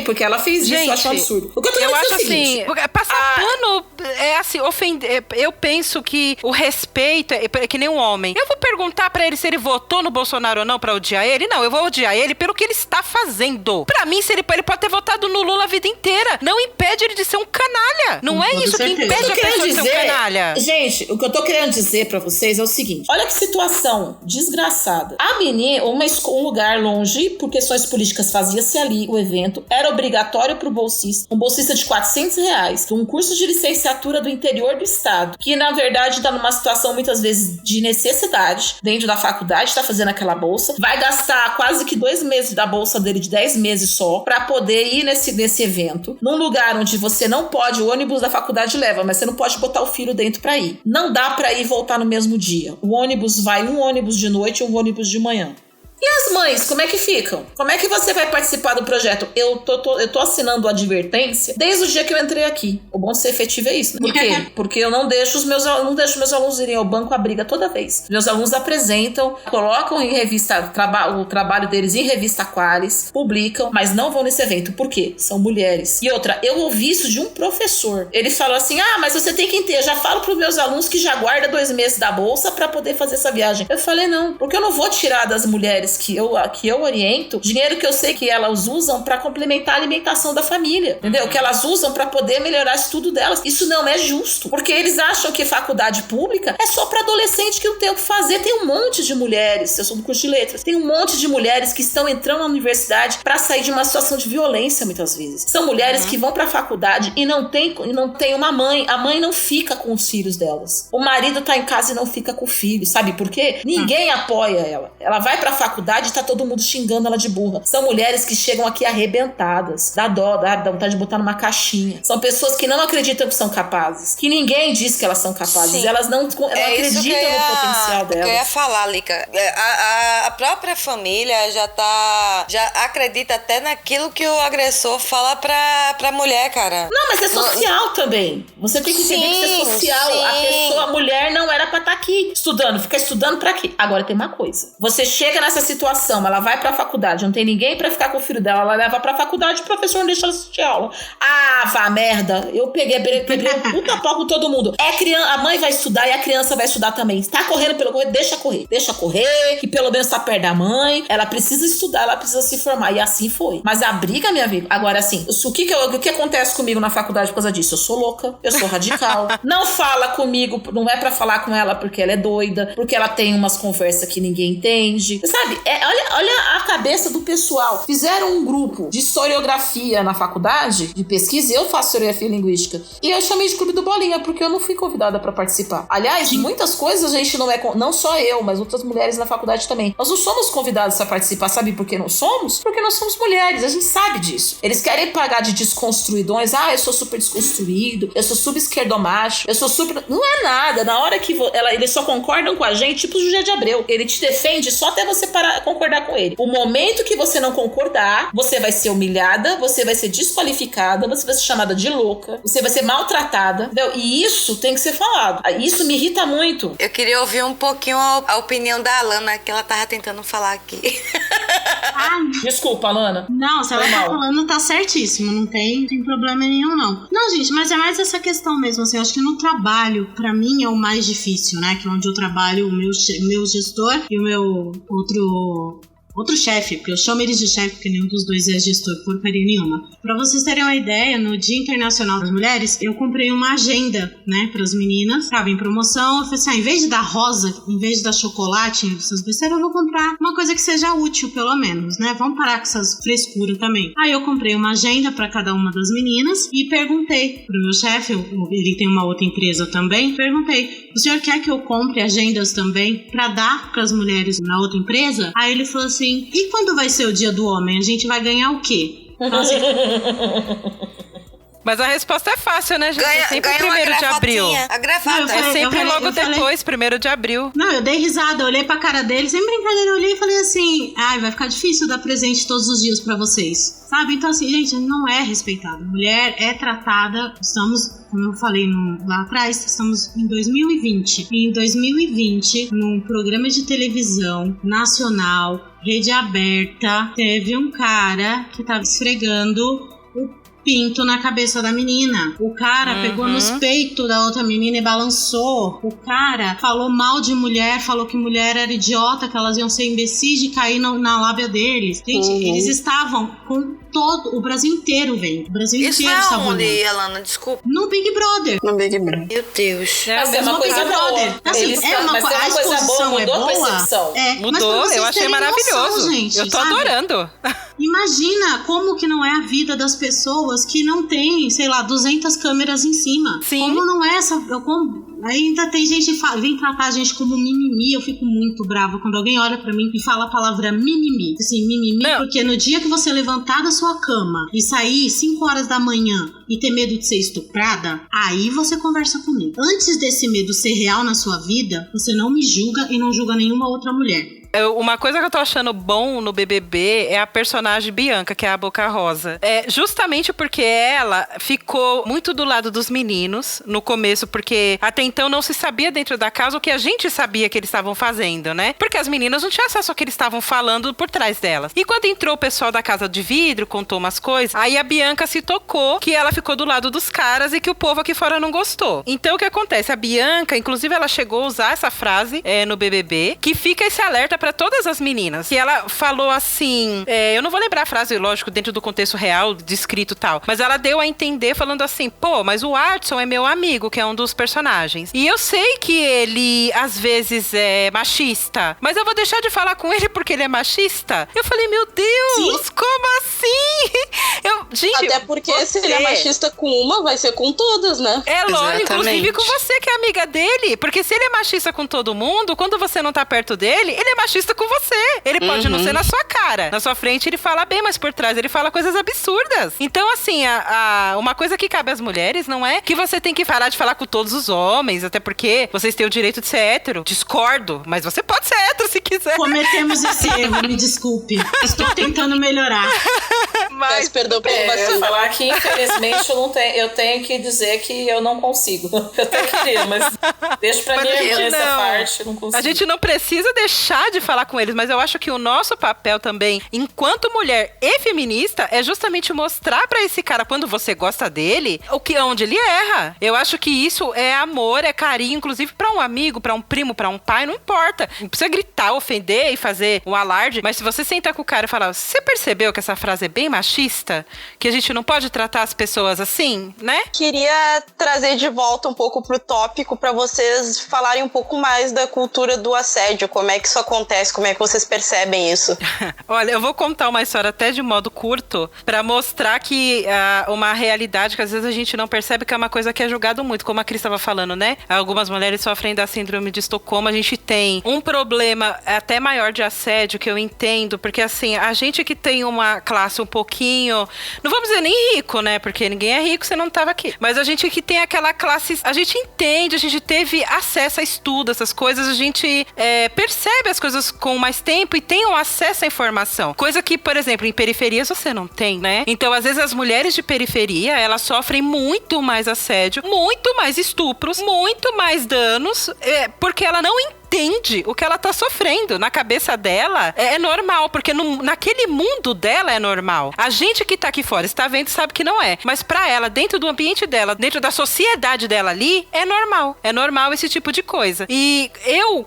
porque ela fez isso, gente, eu acho um absurdo. O que eu tô dizendo acho é o assim, seguinte, passar pano é assim, ofender. Eu penso que o respeito é que nem um homem. Eu vou perguntar pra ele se ele votou no Bolsonaro ou não pra odiar ele? Não, eu vou odiar ele pelo que ele está fazendo. Pra mim, se ele pode ter votado no Lula a vida inteira. Não impede ele de ser um canalha. Não é isso que impede a pessoa de ser um canalha. Gente, o que eu tô querendo dizer pra vocês é o seguinte. Olha que situação desgraçada. A menina, um lugar longe, por questões políticas, fazia-se ali o evento, era obrigatório pro bolsista, um bolsista de R$400, um curso de licenciatura do interior do estado, que na verdade tá numa situação muitas vezes de necessidade, dentro da faculdade, tá fazendo aquela bolsa, vai gastar quase que 2 meses da bolsa dele, de 10 meses só, pra poder ir nesse evento, num lugar onde você não pode, o ônibus da faculdade leva, mas você não pode botar o filho dentro pra ir. Não dá pra ir e voltar no mesmo dia. O ônibus vai um ônibus de noite e um ônibus de manhã. E as mães, como é que ficam? Como é que você vai participar do projeto? Eu tô assinando advertência desde o dia que eu entrei aqui. O bom de ser efetivo é isso, né? Por quê? Porque eu não deixo meus alunos irem ao banco à briga toda vez. Meus alunos apresentam, colocam em revista o trabalho deles em revista Qualis, publicam, mas não vão nesse evento. Por quê? São mulheres. E outra, eu ouvi isso de um professor. Ele falou assim, mas você tem que entender. Eu já falo pros meus alunos que já guarda 2 meses da bolsa pra poder fazer essa viagem. Eu falei, não, porque eu não vou tirar das mulheres mulheres que eu oriento, dinheiro que eu sei que elas usam pra complementar a alimentação da família, entendeu? Que elas usam pra poder melhorar o estudo delas. Isso não é justo, porque eles acham que faculdade pública é só pra adolescente que não tem o que fazer. Tem um monte de mulheres, eu sou do curso de letras, tem um monte de mulheres que estão entrando na universidade pra sair de uma situação de violência, muitas vezes. São mulheres que vão pra faculdade e não tem uma mãe. A mãe não fica com os filhos delas. O marido tá em casa e não fica com o filho. Sabe por quê? Ninguém apoia ela. Ela vai pra faculdade e tá todo mundo xingando ela de burra. São mulheres que chegam aqui arrebentadas. Dá dó, dá vontade de botar numa caixinha. São pessoas que não acreditam que são capazes. Que ninguém diz que elas são capazes. Sim. Elas não acreditam no potencial delas. Eu ia falar, Lica. A própria família já acredita até naquilo que o agressor fala pra mulher, cara. Não, mas é social também. Você tem que entender que isso é social. A mulher não era pra estar aqui estudando. Fica estudando pra quê? Agora tem uma coisa. Você chega nessa situação, ela vai pra faculdade, não tem ninguém pra ficar com o filho dela, ela leva pra faculdade e o professor não deixa ela assistir aula. Ah, vá merda. Eu quebrei um puta pau com todo mundo. A mãe vai estudar e a criança vai estudar também. Tá correndo pelo correr, deixa correr, que pelo menos tá perto da mãe. Ela precisa estudar, ela precisa se formar. E assim foi. Mas a briga, minha amiga, agora assim, o que acontece comigo na faculdade por causa disso? Eu sou louca, eu sou radical. Não fala comigo, não é pra falar com ela porque ela é doida, porque ela tem umas conversas que ninguém entende. Sabe? Olha a cabeça do pessoal. Fizeram um grupo de historiografia na faculdade, de pesquisa, eu faço historiografia linguística. E eu chamei de Clube do Bolinha, porque eu não fui convidada pra participar. Aliás, muitas coisas a gente não é... Não só eu, mas outras mulheres na faculdade também. Nós não somos convidadas a participar. Sabe por que não somos? Porque nós somos mulheres. A gente sabe disso. Eles querem pagar de desconstruidões. Ah, eu sou super desconstruído. Eu sou super esquerdomacho. Eu sou super... Não é nada. Na hora que... Eles só concordam com a gente, tipo o José de Abreu. Ele te defende só até você concordar com ele. O momento que você não concordar, você vai ser humilhada, você vai ser desqualificada, você vai ser chamada de louca, você vai ser maltratada, entendeu? E isso tem que ser falado. Isso me irrita muito. Eu queria ouvir um pouquinho a opinião da Alana, que ela tava tentando falar aqui. Desculpa, Alana. Não, se ela tá falando, tá certíssimo. Não tem problema nenhum, não. Não, gente, mas é mais essa questão mesmo, assim. Eu acho que no trabalho, pra mim, é o mais difícil, né? Que é onde eu trabalho, o meu gestor e o meu outro chefe, porque eu chamo eles de chefe porque nenhum dos dois é gestor, porcaria nenhuma. Pra vocês terem uma ideia, no Dia Internacional das Mulheres, eu comprei uma agenda, né, pras meninas, tava em promoção, eu falei assim, em vez de dar rosa, em vez de dar chocolate, essas besteiras, eu vou comprar uma coisa que seja útil, pelo menos, né, vamos parar com essas frescuras também. Aí eu comprei uma agenda pra cada uma das meninas e perguntei pro meu chefe, ele tem uma outra empresa também, perguntei, o senhor quer que eu compre agendas também pra dar pras mulheres na outra empresa? Aí ele falou assim, e quando vai ser o Dia do Homem? A gente vai ganhar o quê? Então, assim... Mas a resposta é fácil, né, gente? É sempre 1º de abril. A gravata. É sempre logo depois, 1º de abril. Não, eu dei risada, eu olhei pra cara dele, sem brincadeira, eu olhei e falei assim, vai ficar difícil dar presente todos os dias pra vocês. Sabe? Então, assim, gente, não é respeitado. Mulher é tratada, estamos, como eu falei lá atrás, estamos em 2020. E em 2020, num programa de televisão nacional, rede aberta, teve um cara que tava esfregando o pinto na cabeça da menina. O cara pegou nos peitos da outra menina e balançou. O cara falou mal de mulher, falou que mulher era idiota, que elas iam ser imbecis de cair na lábia deles. Gente, eles estavam com todo o Brasil inteiro, velho. O Brasil inteiro estava olhando. Isso é onde, Alana? Desculpa. No Big Brother. No Big Brother. Meu Deus. É uma coisa boa. Assim, a exposição é boa. Mudou, eu achei maravilhoso. Noção, gente, eu tô adorando. Imagina como que não é a vida das pessoas que não tem, sei lá, 200 câmeras em cima. Sim. Como não é essa... Ainda tem gente que vem tratar a gente como mimimi. Eu fico muito brava quando alguém olha pra mim e fala a palavra mimimi. Assim, mimimi, porque no dia que você levantar da sua cama e sair 5 horas da manhã e ter medo de ser estuprada, aí você conversa comigo. Antes desse medo ser real na sua vida, você não me julga e não julga nenhuma outra mulher. Uma coisa que eu tô achando bom no BBB é a personagem Bianca, que é a Boca Rosa. Justamente porque ela ficou muito do lado dos meninos no começo, porque até então não se sabia dentro da casa o que a gente sabia que eles estavam fazendo, né? Porque as meninas não tinham acesso ao que eles estavam falando por trás delas. E quando entrou o pessoal da Casa de Vidro, contou umas coisas, aí a Bianca se tocou que ela ficou do lado dos caras e que o povo aqui fora não gostou. Então o que acontece? A Bianca, inclusive, ela chegou a usar essa frase no BBB, que fica esse alerta pra todas as meninas. E ela falou assim, eu não vou lembrar a frase, lógico, dentro do contexto real, descrito e tal, mas ela deu a entender falando assim, pô, mas o Artson é meu amigo, que é um dos personagens. E eu sei que ele, às vezes, é machista, mas eu vou deixar de falar com ele porque ele é machista? Eu falei, meu Deus, como assim? Gente, até porque se ele é machista com uma, vai ser com todas, né? É lógico, Exatamente. inclusive com você que é amiga dele. Porque se ele é machista com todo mundo, quando você não tá perto dele, ele é machista com você. Ele pode não ser na sua cara. Na sua frente ele fala bem, mas por trás ele fala coisas absurdas. Então, assim, uma coisa que cabe às mulheres não é que você tem que parar de falar com todos os homens, até porque vocês têm o direito de ser hétero. Discordo, mas você pode ser hétero se quiser. Cometemos esse erro, me desculpe. Estou tentando melhorar. Mas perdão pra eu ia falar que, infelizmente, eu tenho que dizer que eu não consigo. Eu até queria, mas deixa pra minha irmã essa parte, eu não consigo. A gente não precisa deixar de falar com eles, mas eu acho que o nosso papel também, enquanto mulher e feminista, é justamente mostrar pra esse cara, quando você gosta dele, onde ele erra. Eu acho que isso é amor, é carinho, inclusive pra um amigo, pra um primo, pra um pai, não importa. Não precisa gritar, ofender e fazer um alarde, mas se você sentar com o cara e falar, você percebeu que essa frase é bem machista? Que a gente não pode tratar as pessoas assim, né? Queria trazer de volta um pouco pro tópico pra vocês falarem um pouco mais da cultura do assédio, como é que isso acontece, como é que vocês percebem isso? Olha, eu vou contar uma história até de modo curto pra mostrar que uma realidade que às vezes a gente não percebe, que é uma coisa que é julgado muito, como a Cris estava falando, né? Algumas mulheres sofrem da síndrome de Estocolmo, a gente tem um problema até maior de assédio, que eu entendo, porque assim, a gente que tem uma classe um pouquinho, não vamos dizer nem rico, né? Porque ninguém é rico, você não tava aqui. Mas a gente que tem aquela classe, a gente entende, a gente teve acesso a estudo, essas coisas, a gente percebe as coisas com mais tempo e tem um acesso à informação. Coisa que, por exemplo, em periferias você não tem, né? Então, às vezes, as mulheres de periferia, elas sofrem muito mais assédio, muito mais estupros, muito mais danos, porque ela não entende o que ela tá sofrendo. Na cabeça dela é normal, porque naquele mundo dela é normal. A gente que tá aqui fora está vendo e sabe que não é. Mas pra ela, dentro do ambiente dela, dentro da sociedade dela ali, é normal. É normal esse tipo de coisa. E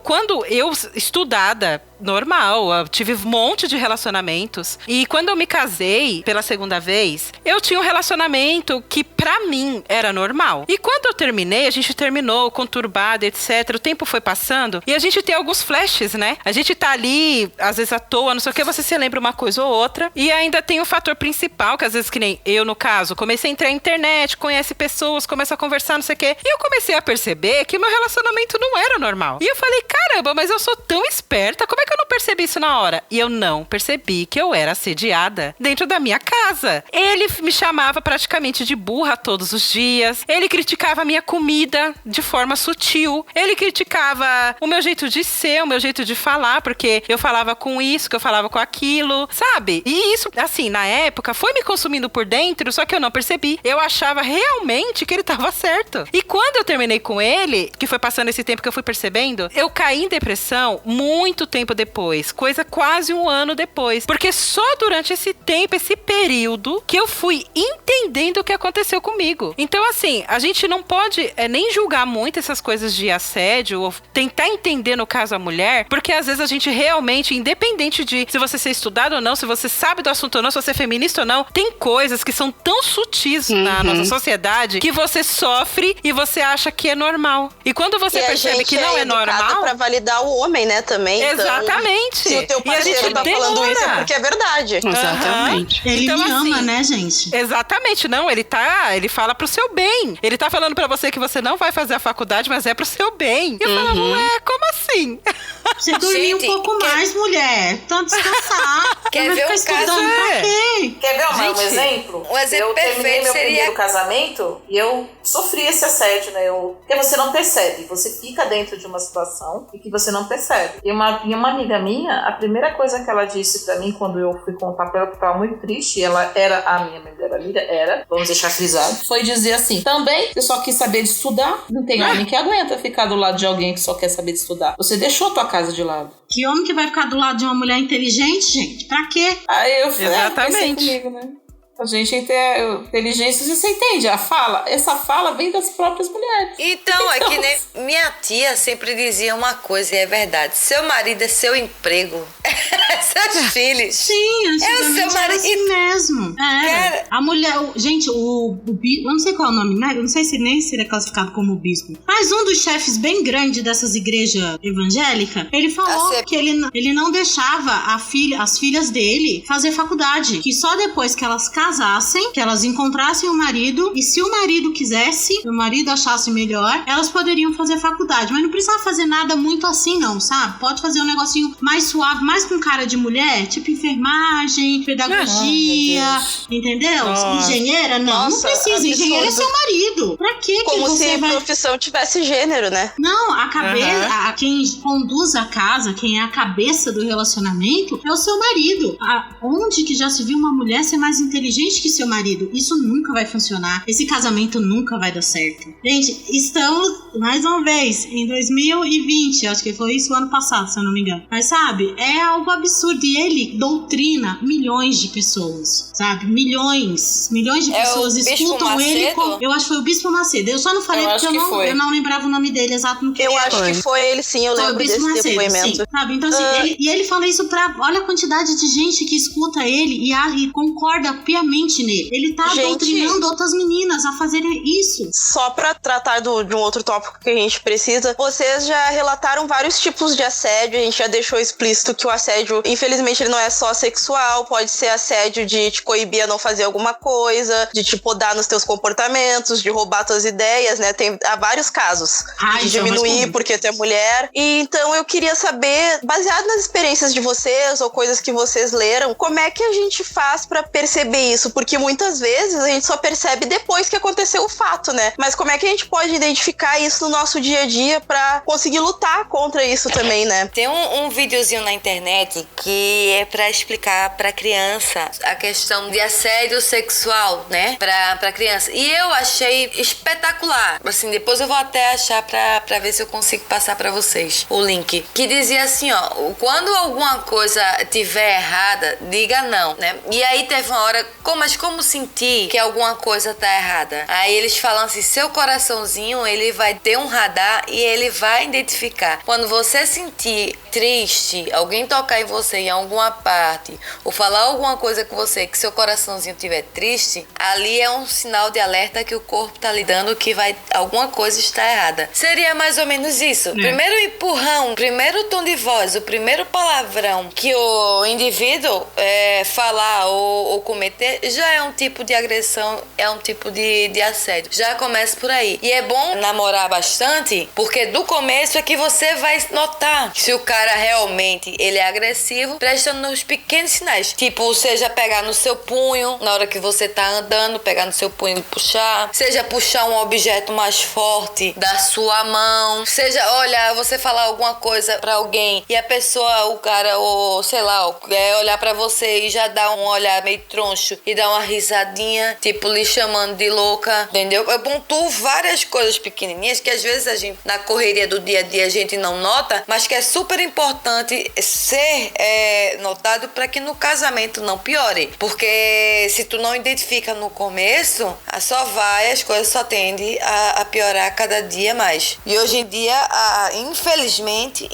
quando eu estudada, normal, eu tive um monte de relacionamentos. E quando eu me casei pela segunda vez, eu tinha um relacionamento que pra mim era normal. E quando eu terminei, a gente terminou conturbado, etc. O tempo foi passando e a gente tem alguns flashes, né? A gente tá ali, às vezes à toa, não sei o que, você se lembra uma coisa ou outra. E ainda tem o fator principal, que às vezes, que nem eu, no caso, comecei a entrar na internet, conhece pessoas, começa a conversar, não sei o que. E eu comecei a perceber que meu relacionamento não era normal. E eu falei, caramba, mas eu sou tão esperta, como é que eu não percebi isso na hora? E eu não percebi que eu era assediada dentro da minha casa. Ele me chamava praticamente de burra todos os dias. Ele criticava a minha comida de forma sutil. Ele criticava o meu jeito de ser, o meu jeito de falar, porque eu falava com isso, que eu falava com aquilo, sabe? E isso, assim, na época, foi me consumindo por dentro, só que eu não percebi. Eu achava realmente que ele tava certo. E quando eu terminei com ele, que foi passando esse tempo que eu fui percebendo, eu caí em depressão muito tempo depois, coisa quase 1 ano depois, porque só durante esse tempo, esse período, que eu fui entendendo o que aconteceu comigo. Então, assim, a gente não pode nem julgar muito essas coisas de assédio, ou tentar entender, no caso, a mulher, porque às vezes a gente realmente, independente de se você ser estudado ou não, se você sabe do assunto ou não, se você é feminista ou não, tem coisas que são tão sutis na nossa sociedade que você sofre e você acha que é normal. E quando você percebe que não é normal, pra validar o homem, né, também. Exatamente. Então, se o teu parceiro tá falando isso, é porque é verdade. Exatamente. Ele então, me assim, ama, né, gente? Exatamente. Não, ele fala pro seu bem. Ele tá falando pra você que você não vai fazer a faculdade, mas é pro seu bem. E eu falava, ué, como assim? Você dormir um pouco mais, mulher. Tanto descansar. Quer ver um caso? Pra quê? Quer ver um exemplo? Um exemplo eu terminei perfeito meu seria... primeiro casamento e eu sofri esse assédio, né? Porque você não percebe. Você fica dentro de uma situação e que você não percebe. E uma amiga minha, a primeira coisa que ela disse pra mim quando eu fui contar pra ela, que eu tava muito triste, e ela era a minha melhor amiga, vamos deixar frisado, foi dizer assim, também, você só quis saber de estudar, não tem homem que aguenta ficar do lado de alguém que só quer saber de estudar. Você deixou a tua casa de lado. Que homem que vai ficar do lado de uma mulher inteligente, gente? Pra quê? Aí eu falei, exatamente. Comigo, né? A gente tem inteligência, você entende? Essa fala vem das próprias mulheres. Então, é que nem minha tia sempre dizia uma coisa, e é verdade. Seu marido é seu emprego. Seus filhos. Sim, é o seu marido. Assim mesmo. Cara, a mulher, gente, o bispo, eu não sei qual é o nome, né? Eu não sei se nem seria classificado como bispo. Mas um dos chefes bem grandes dessas igrejas evangélicas, ele falou que ele não deixava as filhas dele fazer faculdade. Que só depois que elas casassem, que elas encontrassem o marido, e se o marido quisesse, o marido achasse melhor, elas poderiam fazer faculdade. Mas não precisava fazer nada muito assim, não, sabe? Pode fazer um negocinho mais suave, mais com cara de mulher, tipo enfermagem, pedagogia, entendeu? Nossa. Engenheira, não. Nossa, não precisa. absurdo. Engenheiro é seu marido. Pra quê? Como você se vai... profissão tivesse gênero, né? Não, a cabeça, quem conduz a casa, quem é a cabeça do relacionamento é o seu marido. Onde que já se viu uma mulher ser mais inteligente que seu marido? Isso nunca vai funcionar. Esse casamento nunca vai dar certo. Gente, estamos, mais uma vez, em 2020. Acho que foi isso o ano passado, se eu não me engano. Mas sabe, é algo absurdo. E ele doutrina milhões de pessoas, sabe? Milhões de pessoas escutam ele como... Eu acho que foi o Bispo Macedo. Eu só não falei porque eu não lembrava o nome dele exato no que eu acho que foi ele, sim. Eu lembro desse depoimento. Sim, sabe? Então, assim, ele fala isso pra... Olha a quantidade de gente que escuta ele e concorda piamente nele. Ele tá doutrinando outras meninas a fazerem isso. Só pra tratar de um outro tópico que a gente precisa, vocês já relataram vários tipos de assédio. A gente já deixou explícito que o assédio, infelizmente, ele não é só sexual. Pode ser assédio de te coibir a não fazer alguma coisa, de te podar nos teus comportamentos, de roubar tuas ideias, né? Há vários casos. De diminuir porque tu é mulher. E então eu queria saber, baseado nas experiências de vocês ou coisas que vocês leram, como é que a gente faz pra perceber isso? Porque muitas vezes a gente só percebe depois que aconteceu o fato, né? Mas como é que a gente pode identificar isso no nosso dia a dia pra conseguir lutar contra isso também, né? Tem um videozinho na internet que é pra explicar pra criança a questão de assédio sexual, né? Pra criança. E eu achei espetacular. Assim, depois eu vou até achar pra ver se eu consigo passar pra vocês o link. Que dizia assim, ó, quando alguma coisa tiver errada, diga não, né? E aí teve uma hora, mas como sentir que alguma coisa tá errada? Aí eles falam assim, seu coraçãozinho, ele vai ter um radar e ele vai identificar. Quando você sentir triste, alguém tocar em você em alguma parte, ou falar alguma coisa com você que seu coraçãozinho estiver triste, ali é um sinal de alerta que o corpo tá lhe dando que alguma coisa está errada. Seria mais ou menos isso. Primeiro empurrão, primeiro tom de voz, o primeiro palavrão que o indivíduo falar ou cometer já é um tipo de agressão, é um tipo de assédio. Já começa por aí. E é bom namorar bastante, porque do começo é que você vai notar se o cara realmente ele é agressivo, prestando nos pequenos sinais. Tipo, seja pegar no seu punho, na hora que você tá andando, pegar no seu punho e puxar. Seja puxar um objeto mais forte da sua mão. Seja, olha, você falar alguma coisa pra alguém e a pessoa, o cara, ou sei lá, olhar pra você e já dar um olhar meio troncho e dar uma risadinha, tipo, lhe chamando de louca, entendeu? Eu pontuo várias coisas pequenininhas que às vezes a gente, na correria do dia a dia, a gente não nota, mas que é super importante ser notado para que no casamento não piore. Porque se tu não identifica no começo, as coisas só tendem a piorar cada dia mais. E hoje em dia, infelizmente,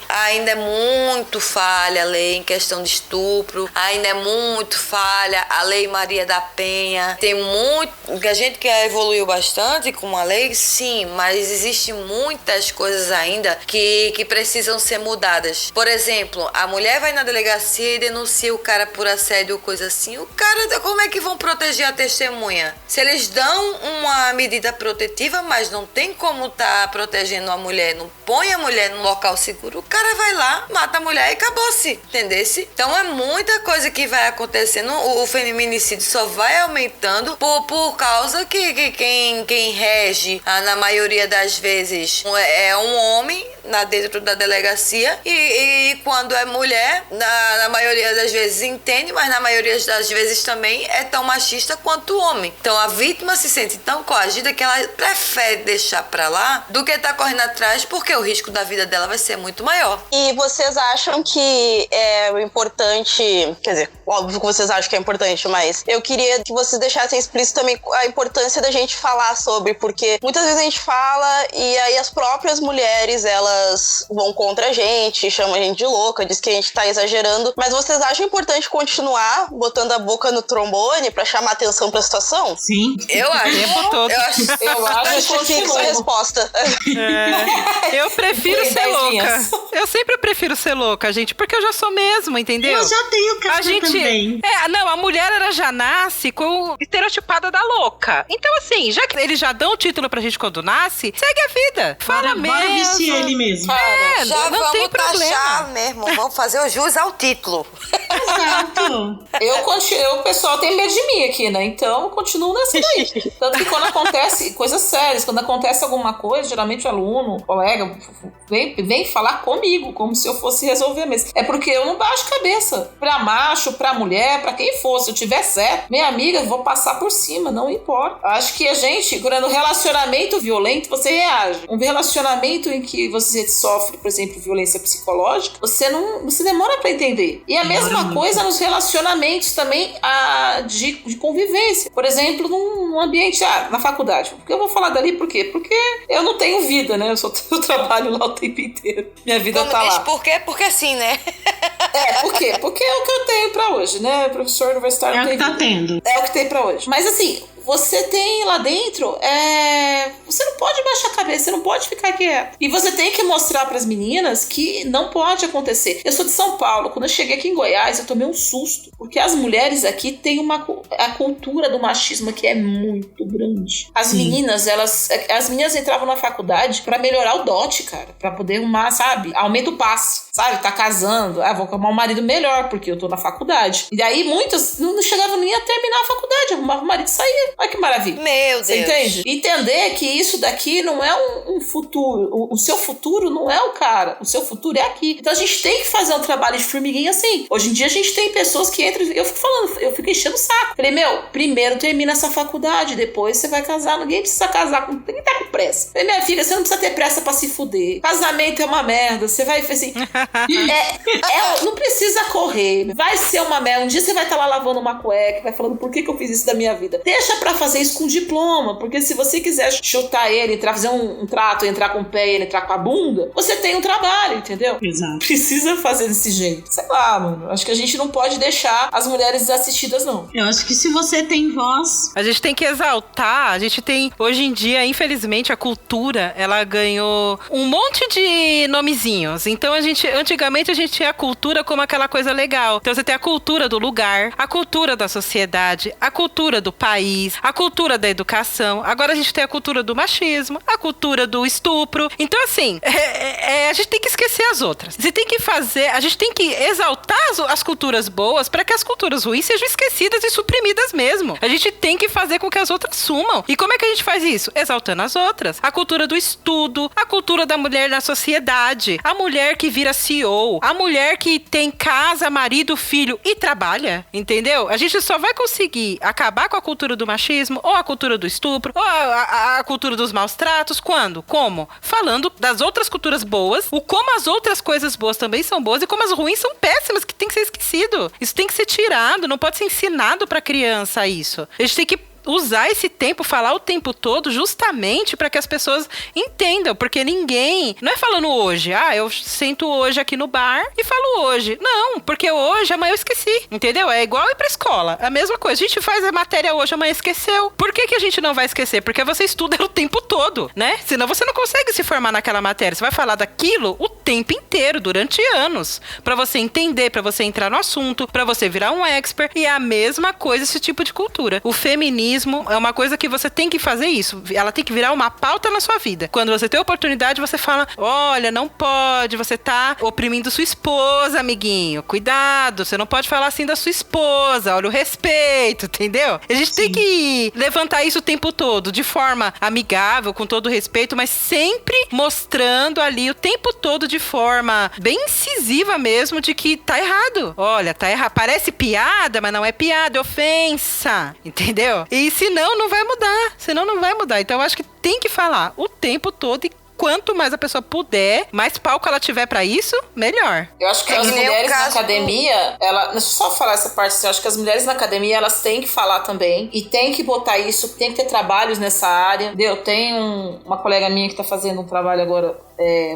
ainda é muito falha a lei em questão de estupro, ainda é muito falha a lei Maria da Penha. Tem muito, a gente que evoluiu bastante com a lei, sim, mas existem muitas coisas ainda que precisam ser mudadas. Por exemplo, a mulher vai na delegacia e denuncia o cara por assédio ou coisa assim. O cara, como é que vão proteger a testemunha? Se eles dão uma medida protetiva, mas não tem como tá protegendo a mulher, não põe a mulher num local seguro, o cara vai lá, mata a mulher e acabou-se, entendesse? Então é muita coisa que vai acontecendo, o feminicídio só vai aumentando por causa que quem rege, na maioria das vezes, é um homem dentro da delegacia e quando é mulher, na maioria das vezes entende, mas na maioria das vezes também é tão machista quanto o homem. Então a vítima se sente tão coagida que ela prefere deixar pra lá do que tá correndo atrás, porque o risco da vida dela vai ser muito maior. E vocês acham que é importante, quer dizer, óbvio que vocês acham acho que é importante, mas eu queria que vocês deixassem explícito também a importância da gente falar sobre, porque muitas vezes a gente fala e aí as próprias mulheres, elas vão contra a gente, chamam a gente de louca, diz que a gente tá exagerando, mas vocês acham importante continuar botando a boca no trombone pra chamar atenção pra situação? Sim. Eu acho. O tempo todo. Eu acho. Justifique sua resposta. Eu prefiro ser louca. Eu sempre prefiro ser louca, gente, porque eu já sou mesmo, entendeu? Eu já tenho cara também. Não, a mulher ela já nasce com estereotipada da louca. Então, assim, já que eles já dão o título pra gente quando nasce, segue a vida. Fala mesmo. Bora vestir ele mesmo. Já não tem vamos taxar problema. mesmo. Vamos fazer o jus ao título. Exato. O pessoal tem medo de mim aqui, né? Então eu continuo nessa daí. Tanto que quando acontece coisas sérias, quando acontece alguma coisa, geralmente o aluno, o colega, vem falar comigo, como se eu fosse resolver mesmo. É porque eu não baixo cabeça. Pra macho, pra mulher, pra quem for. Se eu tiver certo, minha amiga, vou passar por cima, não importa. Acho que a gente, quando um relacionamento violento, você reage. Um relacionamento em que você sofre, por exemplo, violência psicológica, você demora pra entender. E a mesma coisa nos relacionamentos também de convivência. Por exemplo, num ambiente, na faculdade. Porque eu vou falar dali por quê? Porque eu não tenho vida, né? Eu trabalho lá o tempo inteiro. Minha vida tá lá. Por quê? Porque assim, né? Por quê? Porque é o que eu tenho pra hoje, né? Professor universitário É o que tá tendo. É o que tem pra hoje. Mas assim, você tem lá dentro, você não pode baixar a cabeça, você não pode ficar quieto. E você tem que mostrar pras meninas que não pode acontecer. Eu sou de São Paulo, quando eu cheguei aqui em Goiás, eu tomei um susto, porque as mulheres aqui têm a cultura do machismo que é muito grande. As meninas entravam na faculdade pra melhorar o dote, cara, pra poder arrumar, sabe, aumenta o passe, sabe, tá casando, vou arrumar um marido melhor, porque eu tô na faculdade. E daí muitas não chegavam nem a terminar a faculdade, arrumavam o marido e saía. Olha que maravilha. Meu Deus. Você entende? Entender que isso daqui não é um futuro. O seu futuro não é o cara. O seu futuro é aqui. Então a gente tem que fazer um trabalho de formiguinha assim. Hoje em dia a gente tem pessoas que entram. Eu fico falando, eu fico enchendo o saco. Falei, primeiro termina essa faculdade, depois você vai casar. Ninguém precisa casar com. Ninguém tá com pressa. Falei, minha filha, você não precisa ter pressa pra se fuder. Casamento é uma merda. Você vai assim. Não precisa correr. Vai ser uma merda. Um dia você vai estar lá lavando uma cueca, vai falando por que eu fiz isso da minha vida. Deixa pra fazer isso com diploma, porque se você quiser chutar ele, fazer um trato, entrar com o pé e ele entrar com a bunda, você tem um trabalho, entendeu? Exato. Precisa fazer desse jeito. Sei lá, mano. Acho que a gente não pode deixar as mulheres desassistidas, não. Eu acho que se você tem voz... A gente tem que exaltar, a gente tem... Hoje em dia, infelizmente, a cultura, ela ganhou um monte de nomezinhos. Então, antigamente, a gente tinha a cultura como aquela coisa legal. Então, você tem a cultura do lugar, a cultura da sociedade, a cultura do país, a cultura da educação. Agora a gente tem a cultura do machismo, a cultura do estupro. Então, assim, a gente tem que esquecer as outras. Você tem que a gente tem que exaltar as culturas boas para que as culturas ruins sejam esquecidas e suprimidas mesmo. A gente tem que fazer com que as outras sumam. E como é que a gente faz isso? Exaltando as outras. A cultura do estudo, a cultura da mulher na sociedade, a mulher que vira CEO, a mulher que tem casa, marido, filho e trabalha, entendeu? A gente só vai conseguir acabar com a cultura do machismo, ou a cultura do estupro, ou a cultura dos maus tratos. Quando? Como? Falando das outras culturas boas, como as outras coisas boas também são boas e como as ruins são péssimas, que tem que ser esquecido. Isso tem que ser tirado, não pode ser ensinado pra criança isso. A gente tem que usar esse tempo, falar o tempo todo, justamente para que as pessoas entendam, porque ninguém, não é falando hoje, eu sento hoje aqui no bar e falo hoje. Não, porque hoje, amanhã eu esqueci, entendeu? É igual ir pra escola, a mesma coisa. A gente faz a matéria hoje, amanhã esqueceu. Por que a gente não vai esquecer? Porque você estuda o tempo todo, né? Senão você não consegue se formar naquela matéria. Você vai falar daquilo o tempo inteiro, durante anos, para você entender, para você entrar no assunto, para você virar um expert. E é a mesma coisa esse tipo de cultura. O feminismo é uma coisa que você tem que fazer isso. Ela tem que virar uma pauta na sua vida. Quando você tem a oportunidade, você fala, olha, não pode, você tá oprimindo sua esposa, amiguinho. Cuidado, você não pode falar assim da sua esposa. Olha o respeito, entendeu? A gente tem que levantar isso o tempo todo, de forma amigável, com todo respeito, mas sempre mostrando ali o tempo todo de forma bem incisiva mesmo, de que tá errado. Olha, tá errado. Parece piada, mas não é piada, é ofensa. Entendeu? E senão não vai mudar. Então eu acho que tem que falar o tempo todo e quanto mais a pessoa puder, mais palco ela tiver pra isso, melhor. Eu acho que as mulheres na academia, deixa eu só falar essa parte, eu acho que as mulheres na academia, elas têm que falar também, e tem que botar isso, tem que ter trabalhos nessa área. Eu tenho uma colega minha que tá fazendo um trabalho agora,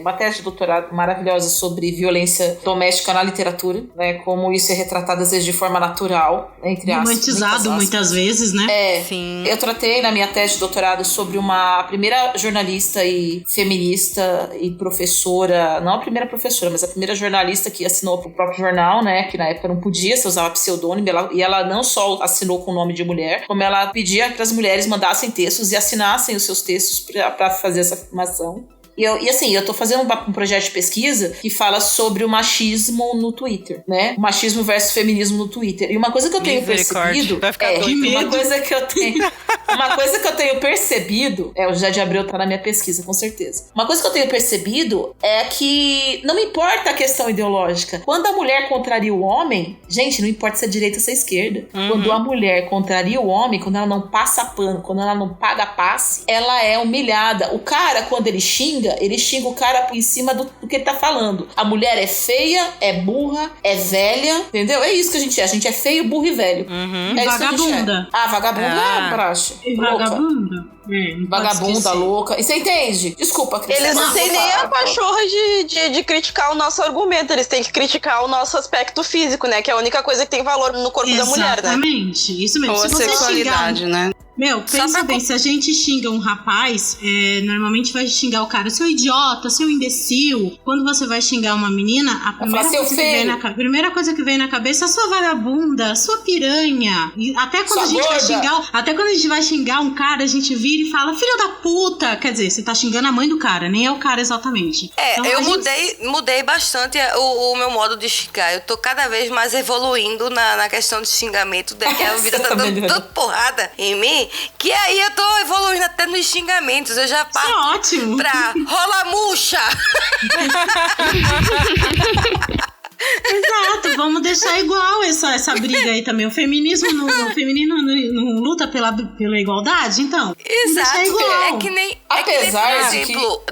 uma tese de doutorado maravilhosa sobre violência doméstica na literatura, né, como isso é retratado às vezes de forma natural, entre aspas. Romantizado muitas vezes, né? Sim. Eu tratei na minha tese de doutorado sobre a primeira jornalista e feminista e professora, não a primeira professora, mas a primeira jornalista que assinou pro próprio jornal, né, que na época não podia, você usava pseudônimo, e ela não só assinou com o nome de mulher, como ela pedia que as mulheres mandassem textos e assinassem os seus textos para fazer essa afirmação. E assim, eu tô fazendo um projeto de pesquisa que fala sobre o machismo no Twitter, né? O machismo versus feminismo no Twitter. E uma coisa que eu tenho percebido... Vai ficar doido. Uma coisa que eu tenho percebido... o José de Abreu tá na minha pesquisa, com certeza. Uma coisa que eu tenho percebido é que não me importa a questão ideológica. Quando a mulher contraria o homem... Gente, não importa se é direita ou se é esquerda. Quando a mulher contraria o homem, quando ela não passa pano, quando ela não paga passe, ela é humilhada. O cara, quando ele xinga o cara por em cima do que ele tá falando. A mulher é feia, é burra, é velha, entendeu? É isso que a gente é. A gente é feio, burro e velho. É vagabunda. Vagabunda, praxe. Vagabunda. Vagabunda, louca. E você entende? Desculpa, Cris. Eles não têm nem a pachorra de criticar o nosso argumento. Eles têm que criticar o nosso aspecto físico, né? Que é a única coisa que tem valor no corpo da mulher, né? Exatamente. Isso mesmo. Ou a sexualidade, né? Pensa bem, se a gente xinga um rapaz, normalmente vai xingar o cara, seu idiota, seu imbecil. Quando você vai xingar uma menina, a primeira coisa que vem na cabeça é sua vagabunda, sua piranha. E até quando a gente vai xingar um cara, a gente vira e fala, filho da puta. Quer dizer, você tá xingando a mãe do cara, nem é o cara exatamente. Então, eu mudei bastante o meu modo de xingar. Eu tô cada vez mais evoluindo na questão de xingamento, que a vida tá dando tanta porrada em mim, que aí eu tô evoluindo até nos xingamentos. Eu já parto pra rola murcha. Exato, vamos deixar igual essa briga aí também. O feminismo não luta pela igualdade, então. Exato. Igual. É que nem, por exemplo,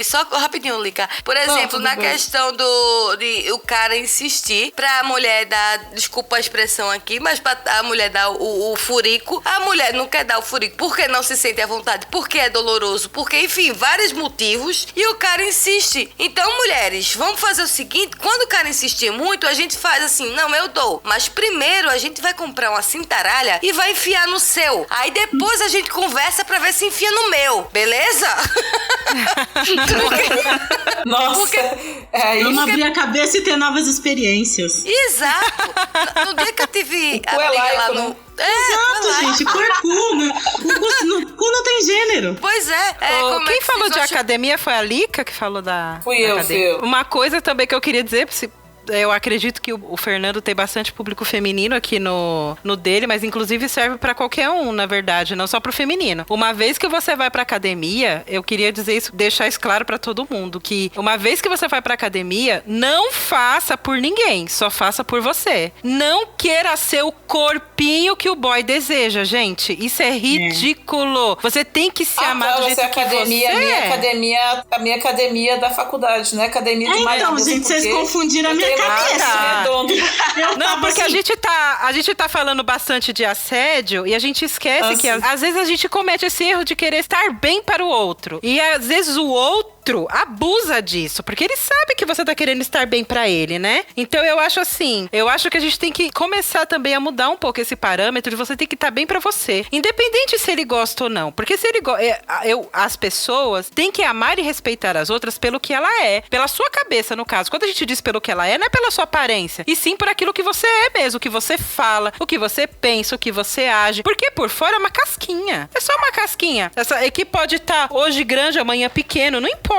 só rapidinho, Lica. Por exemplo, na questão de o cara insistir pra mulher dar, desculpa a expressão aqui, mas pra a mulher dar o furico, a mulher não quer dar o furico porque não se sente à vontade, porque é doloroso, porque, enfim, vários motivos, e o cara insiste. Então, mulheres, vamos fazer o seguinte, quando o cara insiste muito, a gente faz assim, não, eu dou, mas primeiro a gente vai comprar uma cintaralha e vai enfiar no seu, aí depois a gente conversa pra ver se enfia no meu, beleza? Vamos abrir a cabeça e ter novas experiências. Exato. No dia que eu tive a briga lá no... Exato, gente, cu não tem gênero. Pois é. Quem falou de academia foi a Lica que falou da Fui eu. Uma coisa também que eu queria dizer, eu acredito que o Fernando tem bastante público feminino aqui no dele, mas inclusive serve pra qualquer um, na verdade, não só pro feminino. Uma vez que você vai pra academia, eu queria dizer isso, deixar isso claro pra todo mundo, que uma vez que você vai pra academia, não faça por ninguém, só faça por você. Não queira ser o corpinho que o boy deseja, gente. Isso é ridículo. Você tem que se amar do jeito que você é. A minha academia da faculdade, né? Academia de malha. Então, gente, vocês confundiram a minha cabeça. Não, porque a gente tá falando bastante de assédio e a gente esquece que às vezes a gente comete esse erro de querer estar bem para o outro. E às vezes o outro abusa disso, porque ele sabe que você tá querendo estar bem pra ele, né? Então eu acho que a gente tem que começar também a mudar um pouco esse parâmetro de você ter que estar bem pra você, independente se ele gosta ou não, porque se ele as pessoas têm que amar e respeitar as outras pelo que ela é, pela sua cabeça, no caso. Quando a gente diz pelo que ela é, não é pela sua aparência, e sim por aquilo que você é mesmo, o que você fala, o que você pensa, o que você age, porque por fora é uma casquinha, é só uma casquinha. Essa equipe pode estar hoje grande, amanhã pequeno, não importa.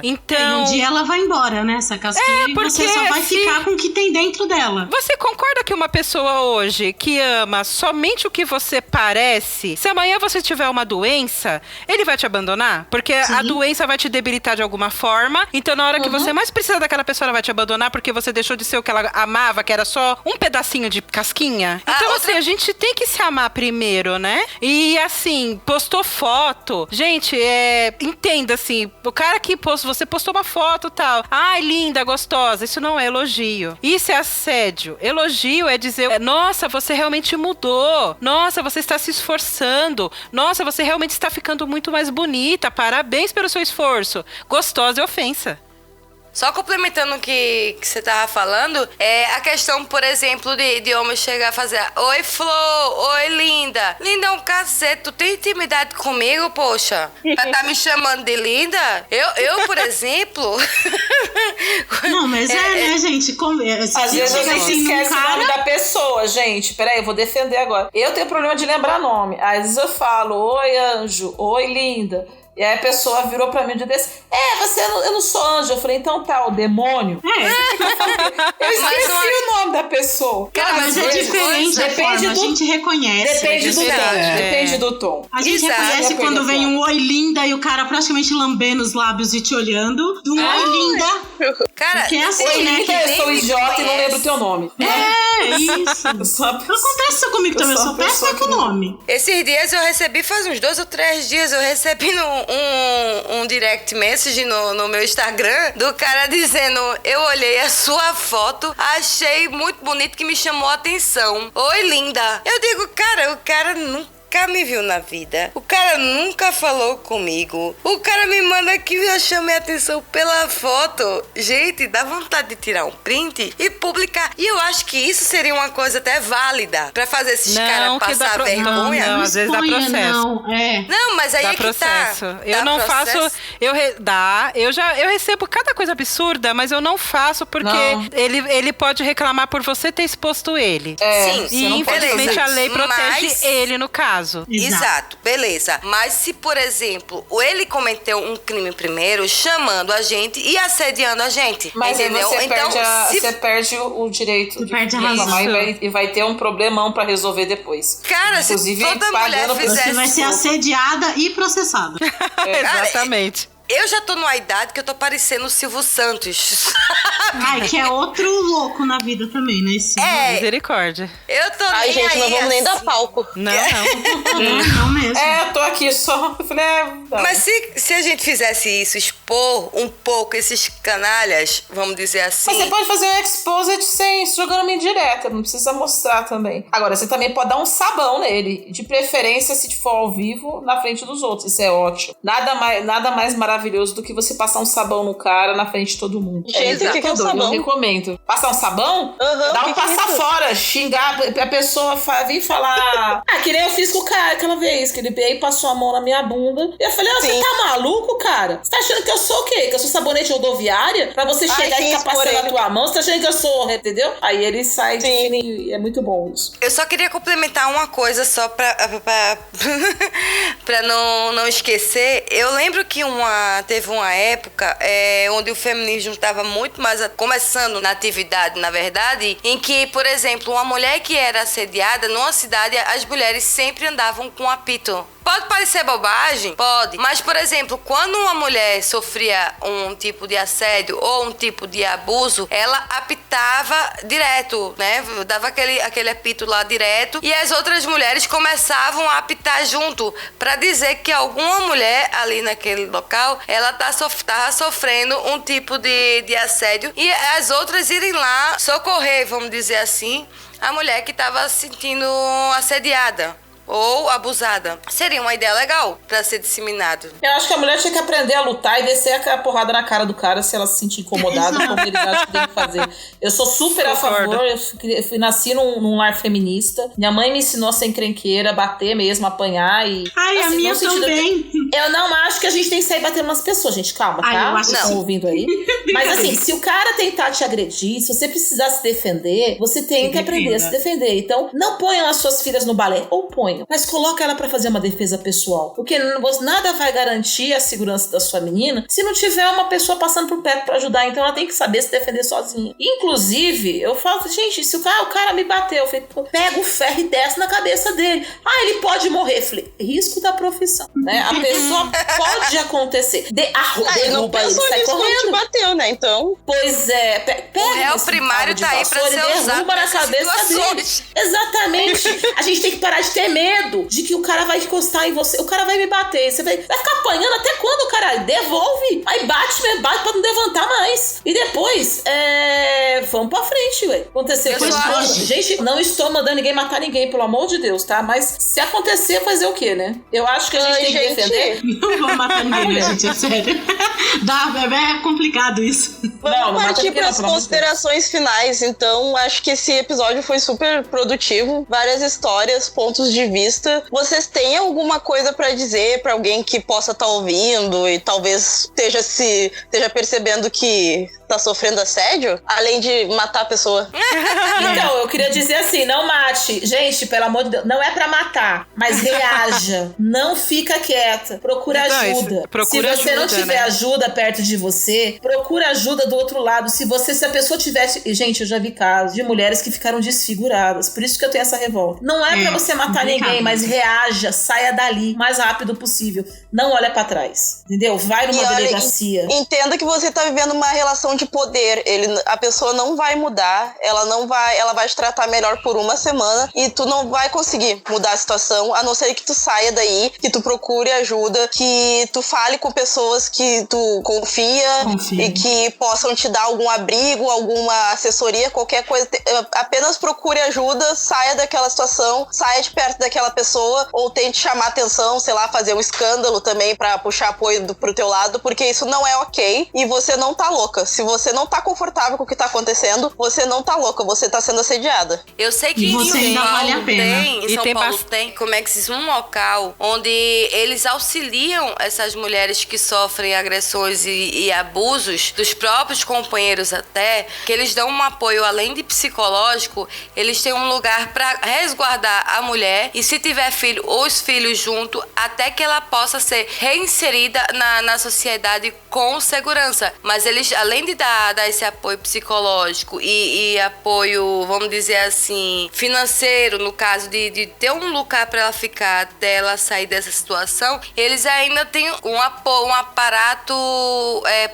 Então, um dia ela vai embora, né? Essa casquinha, e você só vai ficar com o que tem dentro dela. Você concorda que uma pessoa hoje que ama somente o que você parece, se amanhã você tiver uma doença, ele vai te abandonar? Porque a doença vai te debilitar de alguma forma. Então, na hora que você mais precisa daquela pessoa, ela vai te abandonar porque você deixou de ser o que ela amava, que era só um pedacinho de casquinha. Então, assim, a gente tem que se amar primeiro, né? E, assim, postou foto. Gente, entenda, assim, o cara aqui, você postou uma foto e tal. Ai, linda, gostosa. Isso não é elogio. Isso é assédio. Elogio é dizer, nossa, você realmente mudou. Nossa, você está se esforçando. Nossa, você realmente está ficando muito mais bonita. Parabéns pelo seu esforço. Gostosa é ofensa. Só complementando o que você tava falando, a questão, por exemplo, de homem chegar a fazer oi, Flor, oi, linda. Linda é um cacete, tu tem intimidade comigo, poxa? Tá me chamando de linda? Eu por exemplo... Não, mas né, gente? Às vezes a gente esquece o nome da pessoa, gente. Peraí, eu vou defender agora. Eu tenho problema de lembrar nome. Às vezes eu falo, oi, anjo, oi, linda. E aí a pessoa virou pra mim e disse, eu não sou anjo. Eu falei, então tá, o demônio. Eu esqueci o nome da pessoa. Cara, mas é diferente a forma, a gente reconhece. Depende do tom. A gente reconhece quando vem um oi linda e o cara praticamente lambendo os lábios e te olhando. Um oi linda. Cara, que é assim, oi, né? linda, eu sou idiota e não lembro o teu nome. Isso. Acontece isso comigo também, eu sou péssima com o nome. Esses dias eu recebi, faz uns 2 ou 3 dias, eu recebi um direct message no meu Instagram do cara dizendo, eu olhei a sua foto, achei muito bonito que me chamou a atenção. Oi, linda. Eu digo, cara, o cara nunca me viu na vida. O cara nunca falou comigo. O cara me manda aqui e eu chamei a atenção pela foto. Gente, dá vontade de tirar um print e publicar. E eu acho que isso seria uma coisa até válida pra fazer esses caras passar vergonha. Não, às vezes dá processo. Não, mas aí dá é que processo. tá. Eu não faço... Eu recebo cada coisa absurda, mas eu não faço porque ele pode reclamar por você ter exposto ele. Sim, e infelizmente a lei protege ele no caso. Exato, beleza. Mas se, por exemplo, ele cometeu um crime primeiro, chamando a gente e assediando a gente, mas entendeu? Você perde o direito de reclamar e vai ter um problemão pra resolver depois. Cara, inclusive, se toda mulher fizesse... Você vai ser assediada e processada. Exatamente. Eu já tô numa idade que eu tô parecendo o Silvio Santos. Ai, que é outro louco na vida também, né? Misericórdia. Eu tô Ai, nem gente, aí, não vamos nem dar assim. palco. Não. Não mesmo. Eu tô aqui só. Eu falei, Mas se a gente fizesse isso, expor um pouco esses canalhas, vamos dizer assim... Mas você pode fazer um exposit sem jogando uma indireta, não precisa mostrar também. Agora, você também pode dar um sabão nele, de preferência se for ao vivo, na frente dos outros. Isso é ótimo. Nada mais maravilhoso do que você passar um sabão no cara na frente de todo mundo. Gente, o que é um sabão? Eu recomendo. Passar um sabão? Dá um passa fora, xingar, a pessoa vir falar... que nem eu fiz com o cara aquela vez, que ele veio e passou a mão na minha bunda. E eu falei, você tá maluco, cara? Você tá achando que eu sou o quê? Que eu sou sabonete rodoviária? Pra você chegar e ficar passando a tua mão? Você tá achando que eu sou, entendeu? Aí ele sai de fininho e é muito bom isso. Eu só queria complementar uma coisa só pra não esquecer. Eu lembro que teve uma época onde o feminismo estava muito mais começando na atividade, na verdade, em que, por exemplo, uma mulher que era assediada numa cidade, as mulheres sempre andavam com apito. Pode parecer bobagem? Pode. Mas, por exemplo, quando uma mulher sofria um tipo de assédio ou um tipo de abuso, ela apitava direto, né? Dava aquele apito lá direto e as outras mulheres começavam a apitar junto pra dizer que alguma mulher ali naquele local, ela tava sofrendo um tipo de assédio e as outras irem lá socorrer, vamos dizer assim, a mulher que tava se sentindo assediada ou abusada. Seria uma ideia legal pra ser disseminado. Eu acho que a mulher tinha que aprender a lutar e descer a porrada na cara do cara se ela se sentir incomodada, como ele acha que tem que fazer. Eu sou super a favor, eu nasci num lar feminista. Minha mãe me ensinou a ser encrenqueira, bater mesmo, apanhar e... Ai, assim, a minha também. Eu não acho que a gente tem que sair batendo nas pessoas, gente. Calma, tá? Eu acho que estão ouvindo aí. Mas assim, se o cara tentar te agredir, se você precisar se defender, você tem que aprender a se defender. Então, não ponham as suas filhas no balé. Ou ponham. Mas coloca ela pra fazer uma defesa pessoal. Porque nada vai garantir a segurança da sua menina se não tiver uma pessoa passando por perto pra ajudar. Então ela tem que saber se defender sozinha. Inclusive, eu falo, gente, se o cara me bateu, eu falei, pega o ferro e desce na cabeça dele. Ele pode morrer. Eu falei, risco da profissão, né? A pessoa pode acontecer. Derruba ele, sai correndo. Bateu, né? Então. Pois é. Pega o réu primário tá aí pra ser usado derruba na cabeça dele. Exatamente. A gente tem que parar de ter medo medo de que o cara vai encostar em você, o cara vai me bater. Você vai ficar apanhando até quando, caralho? Devolve. Aí bate pra não levantar mais. E depois, vamos pra frente, ué. Aconteceu coisa. Gente, não estou mandando ninguém matar ninguém, pelo amor de Deus, tá? Mas se acontecer, fazer o quê, né? Eu acho que a gente tem que defender. Não vou matar ninguém, né, gente? É sério. É complicado isso. Vamos partir para as considerações finais, então. Acho que esse episódio foi super produtivo. Várias histórias, pontos de vista. Vocês têm alguma coisa pra dizer pra alguém que possa estar ouvindo e talvez esteja percebendo que tá sofrendo assédio? Além de matar a pessoa. Então, eu queria dizer assim, não mate. Gente, pelo amor de Deus, não é pra matar, mas reaja. Não fica quieta. Procura ajuda. Se você não tiver ajuda perto de você, procura ajuda do outro lado. Se a pessoa tivesse... Gente, eu já vi casos de mulheres que ficaram desfiguradas. Por isso que eu tenho essa revolta. Não é pra você matar ninguém, mas reaja. Saia dali o mais rápido possível. Não olha pra trás. Entendeu? Vai numa delegacia. Entenda que você tá vivendo uma relação de poder. A pessoa não vai mudar. Ela vai te tratar melhor por uma semana e tu não vai conseguir mudar a situação, a não ser que tu saia daí, que tu procure ajuda, que tu fale com pessoas que tu confia e que possam te dar algum abrigo, alguma assessoria, qualquer coisa. Apenas procure ajuda, saia daquela situação, saia de perto daquela pessoa ou tente chamar atenção, sei lá, fazer um escândalo também pra puxar apoio pro teu lado, porque isso não é ok e você não tá louca. Se você não tá confortável com o que tá acontecendo, você não tá louca, você tá sendo assediada. Eu sei que em São Paulo tem, como é que se diz, um local onde eles auxiliam essas mulheres que sofrem agressões e abusos dos próprios companheiros até, que eles dão um apoio além de psicológico, eles têm um lugar para resguardar a mulher e se tiver filho, os filhos junto, até que ela possa ser reinserida na sociedade com segurança. Mas eles, além de dar esse apoio psicológico e apoio, vamos dizer assim, financeiro, no caso de ter um lugar para ela ficar até ela sair dessa situação, eles ainda têm um aparato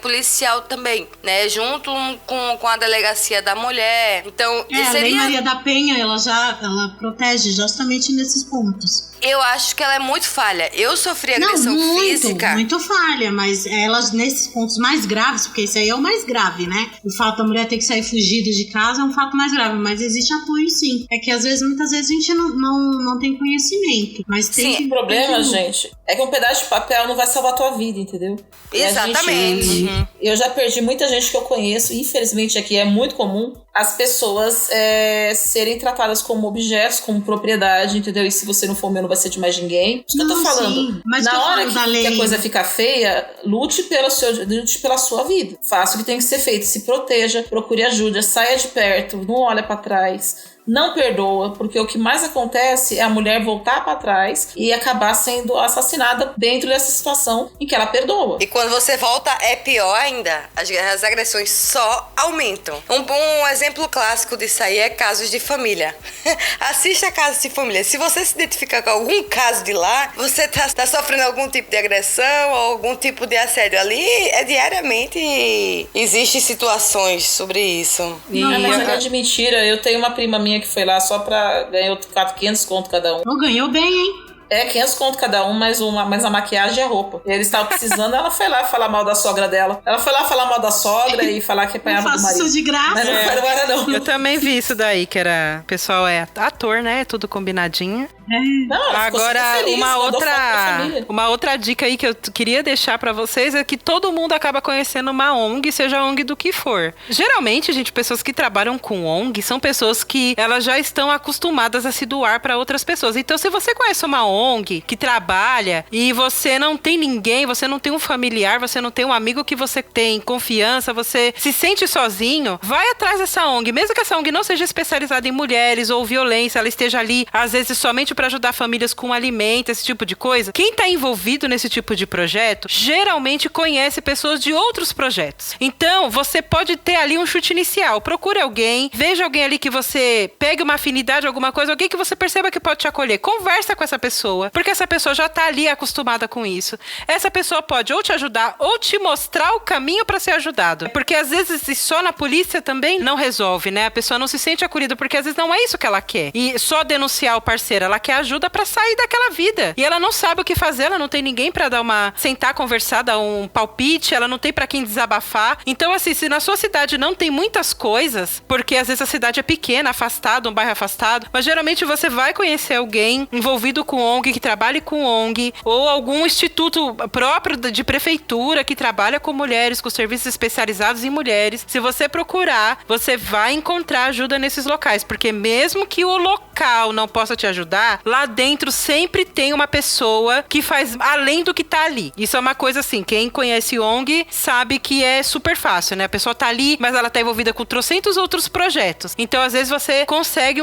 policial também, né? Junto com a delegacia da mulher. Então, a Lei Maria da Penha, ela protege justamente nesses pontos. Eu acho que ela é muito falha. Eu sofri agressão física. Muito falha, mas ela, nesses pontos mais graves, porque esse aí é o mais grave, né? O fato da mulher ter que sair fugida de casa é um fato mais grave, mas existe apoio sim. É que muitas vezes a gente não tem conhecimento. Mas tem o problema, gente, é que um pedaço de papel não vai salvar a tua vida, entendeu? Exatamente. Eu já perdi muita gente que eu conheço, infelizmente aqui é muito comum as pessoas serem tratadas como objetos, como propriedade, entendeu? E se você não for meu, não vai ser de mais ninguém. Isso que eu tô falando. Sim, mas na hora que a coisa fica feia, lute pela sua vida. Faça o que tem que ser feito. Se proteja, procure ajuda, saia de perto, não olha pra trás. Não perdoa, porque o que mais acontece é a mulher voltar pra trás e acabar sendo assassinada dentro dessa situação em que ela perdoa. E quando você volta, é pior ainda. As agressões só aumentam. Um exemplo clássico disso aí é casos de família. Assista Casos de Família. Se você se identificar com algum caso de lá, você tá sofrendo algum tipo de agressão ou algum tipo de assédio ali, diariamente existem situações sobre isso. Mas é de mentira. Eu tenho uma prima minha que foi lá só pra ganhar 500 conto cada um. Ganhou bem, hein? 500 conto cada um, mas a maquiagem e a roupa. E eles estavam precisando, ela foi lá falar mal da sogra dela. Ela foi lá falar mal da sogra e falar que apanhava do marido. Isso de graça. Mas não era não. Eu também vi isso daí, que era... O pessoal é ator, né? Tudo combinadinho. Não, agora, feliz, uma outra dica aí que eu queria deixar pra vocês é que todo mundo acaba conhecendo uma ONG, seja ONG do que for. Geralmente, gente, pessoas que trabalham com ONG são pessoas que elas já estão acostumadas a se doar pra outras pessoas. Então, se você conhece uma ONG que trabalha e você não tem ninguém, você não tem um familiar, você não tem um amigo que você tem confiança, você se sente sozinho, vai atrás dessa ONG. Mesmo que essa ONG não seja especializada em mulheres ou violência, ela esteja ali, às vezes, somente para ajudar famílias com alimento, esse tipo de coisa. Quem está envolvido nesse tipo de projeto, geralmente conhece pessoas de outros projetos. Então, você pode ter ali um chute inicial. Procure alguém, veja alguém ali que você pegue uma afinidade, alguma coisa, alguém que você perceba que pode te acolher. Conversa com essa pessoa, porque essa pessoa já está ali acostumada com isso. Essa pessoa pode ou te ajudar ou te mostrar o caminho para ser ajudado. Porque às vezes só na polícia também não resolve, né? A pessoa não se sente acolhida porque às vezes não é isso que ela quer. E só denunciar o parceiro, ela quer quer ajuda pra sair daquela vida. E ela não sabe o que fazer, ela não tem ninguém pra sentar, conversar, dar um palpite, ela não tem pra quem desabafar. Então, assim, se na sua cidade não tem muitas coisas, porque às vezes a cidade é pequena, afastada, um bairro afastado, mas geralmente você vai conhecer alguém envolvido com ONG, que trabalhe com ONG, ou algum instituto próprio de prefeitura que trabalha com mulheres, com serviços especializados em mulheres. Se você procurar, você vai encontrar ajuda nesses locais, porque mesmo que o local não possa te ajudar, lá dentro sempre tem uma pessoa que faz além do que tá ali. Isso é uma coisa assim, quem conhece ONG sabe que é super fácil, né? A pessoa tá ali, mas ela tá envolvida com trocentos outros projetos. Então, às vezes, você consegue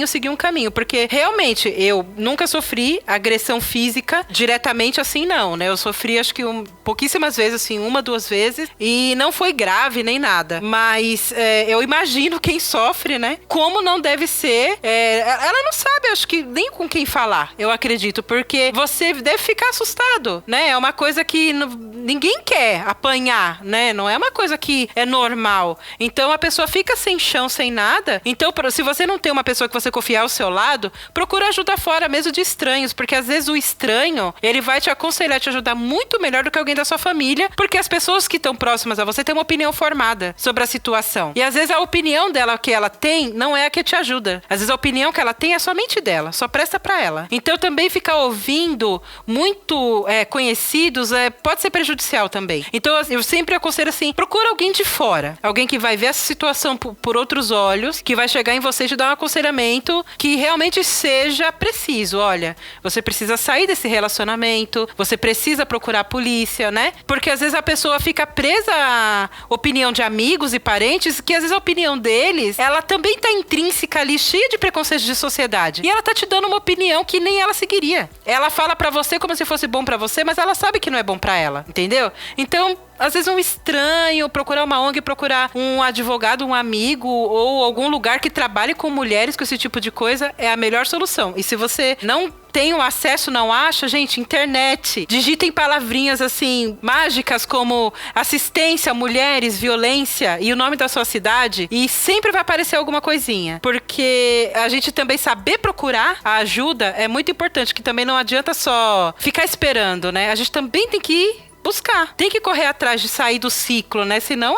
seguir um caminho, porque realmente eu nunca sofri agressão física diretamente assim, não, né? Eu sofri, acho que pouquíssimas vezes, assim, 1, 2 vezes, e não foi grave nem nada. Mas eu imagino quem sofre, né? Como não deve ser. Ela não sabe, acho que nem com quem falar, eu acredito, porque você deve ficar assustado, né? É uma coisa que ninguém quer apanhar, né? Não é uma coisa que é normal. Então a pessoa fica sem chão, sem nada. Então, se você não tem uma pessoa que você confiar ao seu lado, procura ajuda fora, mesmo de estranhos, porque às vezes o estranho, ele vai te aconselhar, te ajudar muito melhor do que alguém da sua família, porque as pessoas que estão próximas a você têm uma opinião formada sobre a situação. E às vezes a opinião dela que ela tem não é a que te ajuda. Às vezes a opinião que ela tem é somente dela, só presta pra ela. Então também ficar ouvindo muito conhecidos pode ser prejudicial também. Então eu sempre aconselho assim, procura alguém de fora, alguém que vai ver essa situação por outros olhos, que vai chegar em você e te dar um aconselhamento que realmente seja preciso. Olha, você precisa sair desse relacionamento, você precisa procurar a polícia, né? Porque às vezes a pessoa fica presa à opinião de amigos e parentes, que às vezes a opinião deles, ela também tá intrínseca ali, cheia de preconceitos de sociedade. E ela tá te dando uma opinião que nem ela seguiria. Ela fala pra você como se fosse bom pra você, mas ela sabe que não é bom pra ela, entendeu? Então, às vezes um estranho, procurar uma ONG, procurar um advogado, um amigo ou algum lugar que trabalhe com mulheres com esse tipo de coisa é a melhor solução. E se você não tem o acesso, não acha, gente, internet. Digitem palavrinhas assim, mágicas como assistência, mulheres, violência e o nome da sua cidade e sempre vai aparecer alguma coisinha. Porque a gente também saber procurar a ajuda é muito importante, que também não adianta só ficar esperando, né? A gente também tem que buscar. Tem que correr atrás de sair do ciclo, né? Senão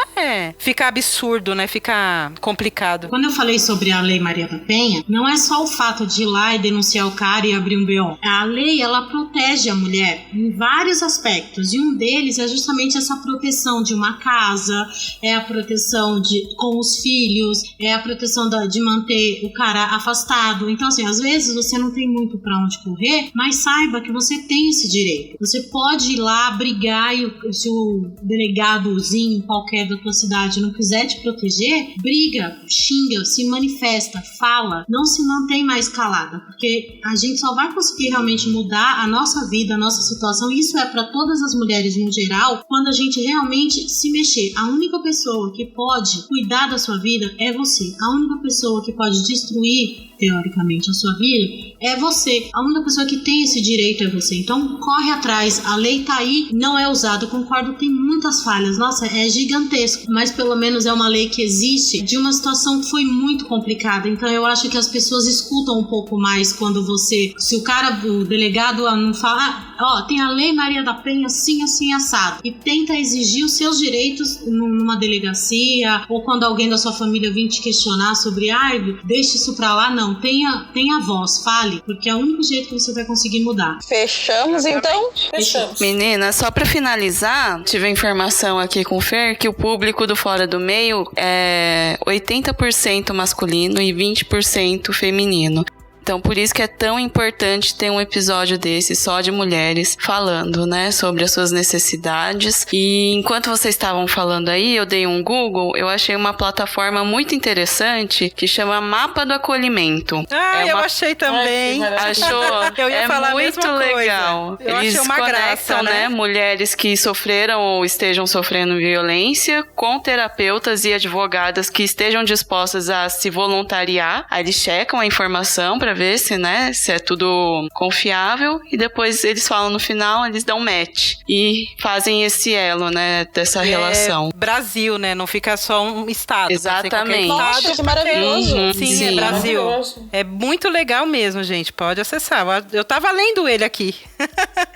fica absurdo, né? Fica complicado. Quando eu falei sobre a Lei Maria da Penha, não é só o fato de ir lá e denunciar o cara e abrir um BO. A lei, ela protege a mulher em vários aspectos. E um deles é justamente essa proteção de uma casa, é a proteção com os filhos, é a proteção de manter o cara afastado. Então, assim, às vezes você não tem muito pra onde correr, mas saiba que você tem esse direito. Você pode ir lá brigar e se o delegadozinho qualquer da tua cidade não quiser te proteger, briga, xinga, se manifesta, fala, não se mantém mais calada, porque a gente só vai conseguir realmente mudar a nossa vida, a nossa situação, e isso é para todas as mulheres no geral, quando a gente realmente se mexer. A única pessoa que pode cuidar da sua vida é você. A única pessoa que pode destruir, teoricamente, a sua vida é você. A única pessoa que tem esse direito é você. Então corre atrás, a lei tá aí, não é usada, eu concordo, tem muitas falhas, nossa, é gigantesco, mas pelo menos é uma lei que existe de uma situação que foi muito complicada. Então eu acho que as pessoas escutam um pouco mais quando se o delegado não fala, tem a Lei Maria da Penha assim, assim, assado, e tenta exigir os seus direitos numa delegacia, ou quando alguém da sua família vir te questionar sobre, deixa isso pra lá, não, tenha voz, fale, porque é o único jeito que você vai conseguir mudar. Fechamos, então? Fechamos. Menina, só pra finalizar, tive a informação aqui com o Fer que o público do Fora do Meio é 80% masculino e 20% feminino. Então, por isso que é tão importante ter um episódio desse só de mulheres falando, né, sobre as suas necessidades. E enquanto vocês estavam falando aí, eu dei um Google, eu achei uma plataforma muito interessante que chama Mapa do Acolhimento. Eu achei também. Achou? Eu ia falar muito a mesma legal. Coisa. Eu Eles achei uma conectam, graça, né, mulheres que sofreram ou estejam sofrendo violência com terapeutas e advogadas que estejam dispostas a se voluntariar. Aí eles checam a informação para ver se, né, se é tudo confiável, e depois eles falam no final, eles dão match e fazem esse elo, né, dessa relação. Brasil, né? Não fica só um estado. Exatamente. Nossa, que maravilhoso. Sim, é Brasil. É muito legal mesmo, gente. Pode acessar. Eu tava lendo ele aqui.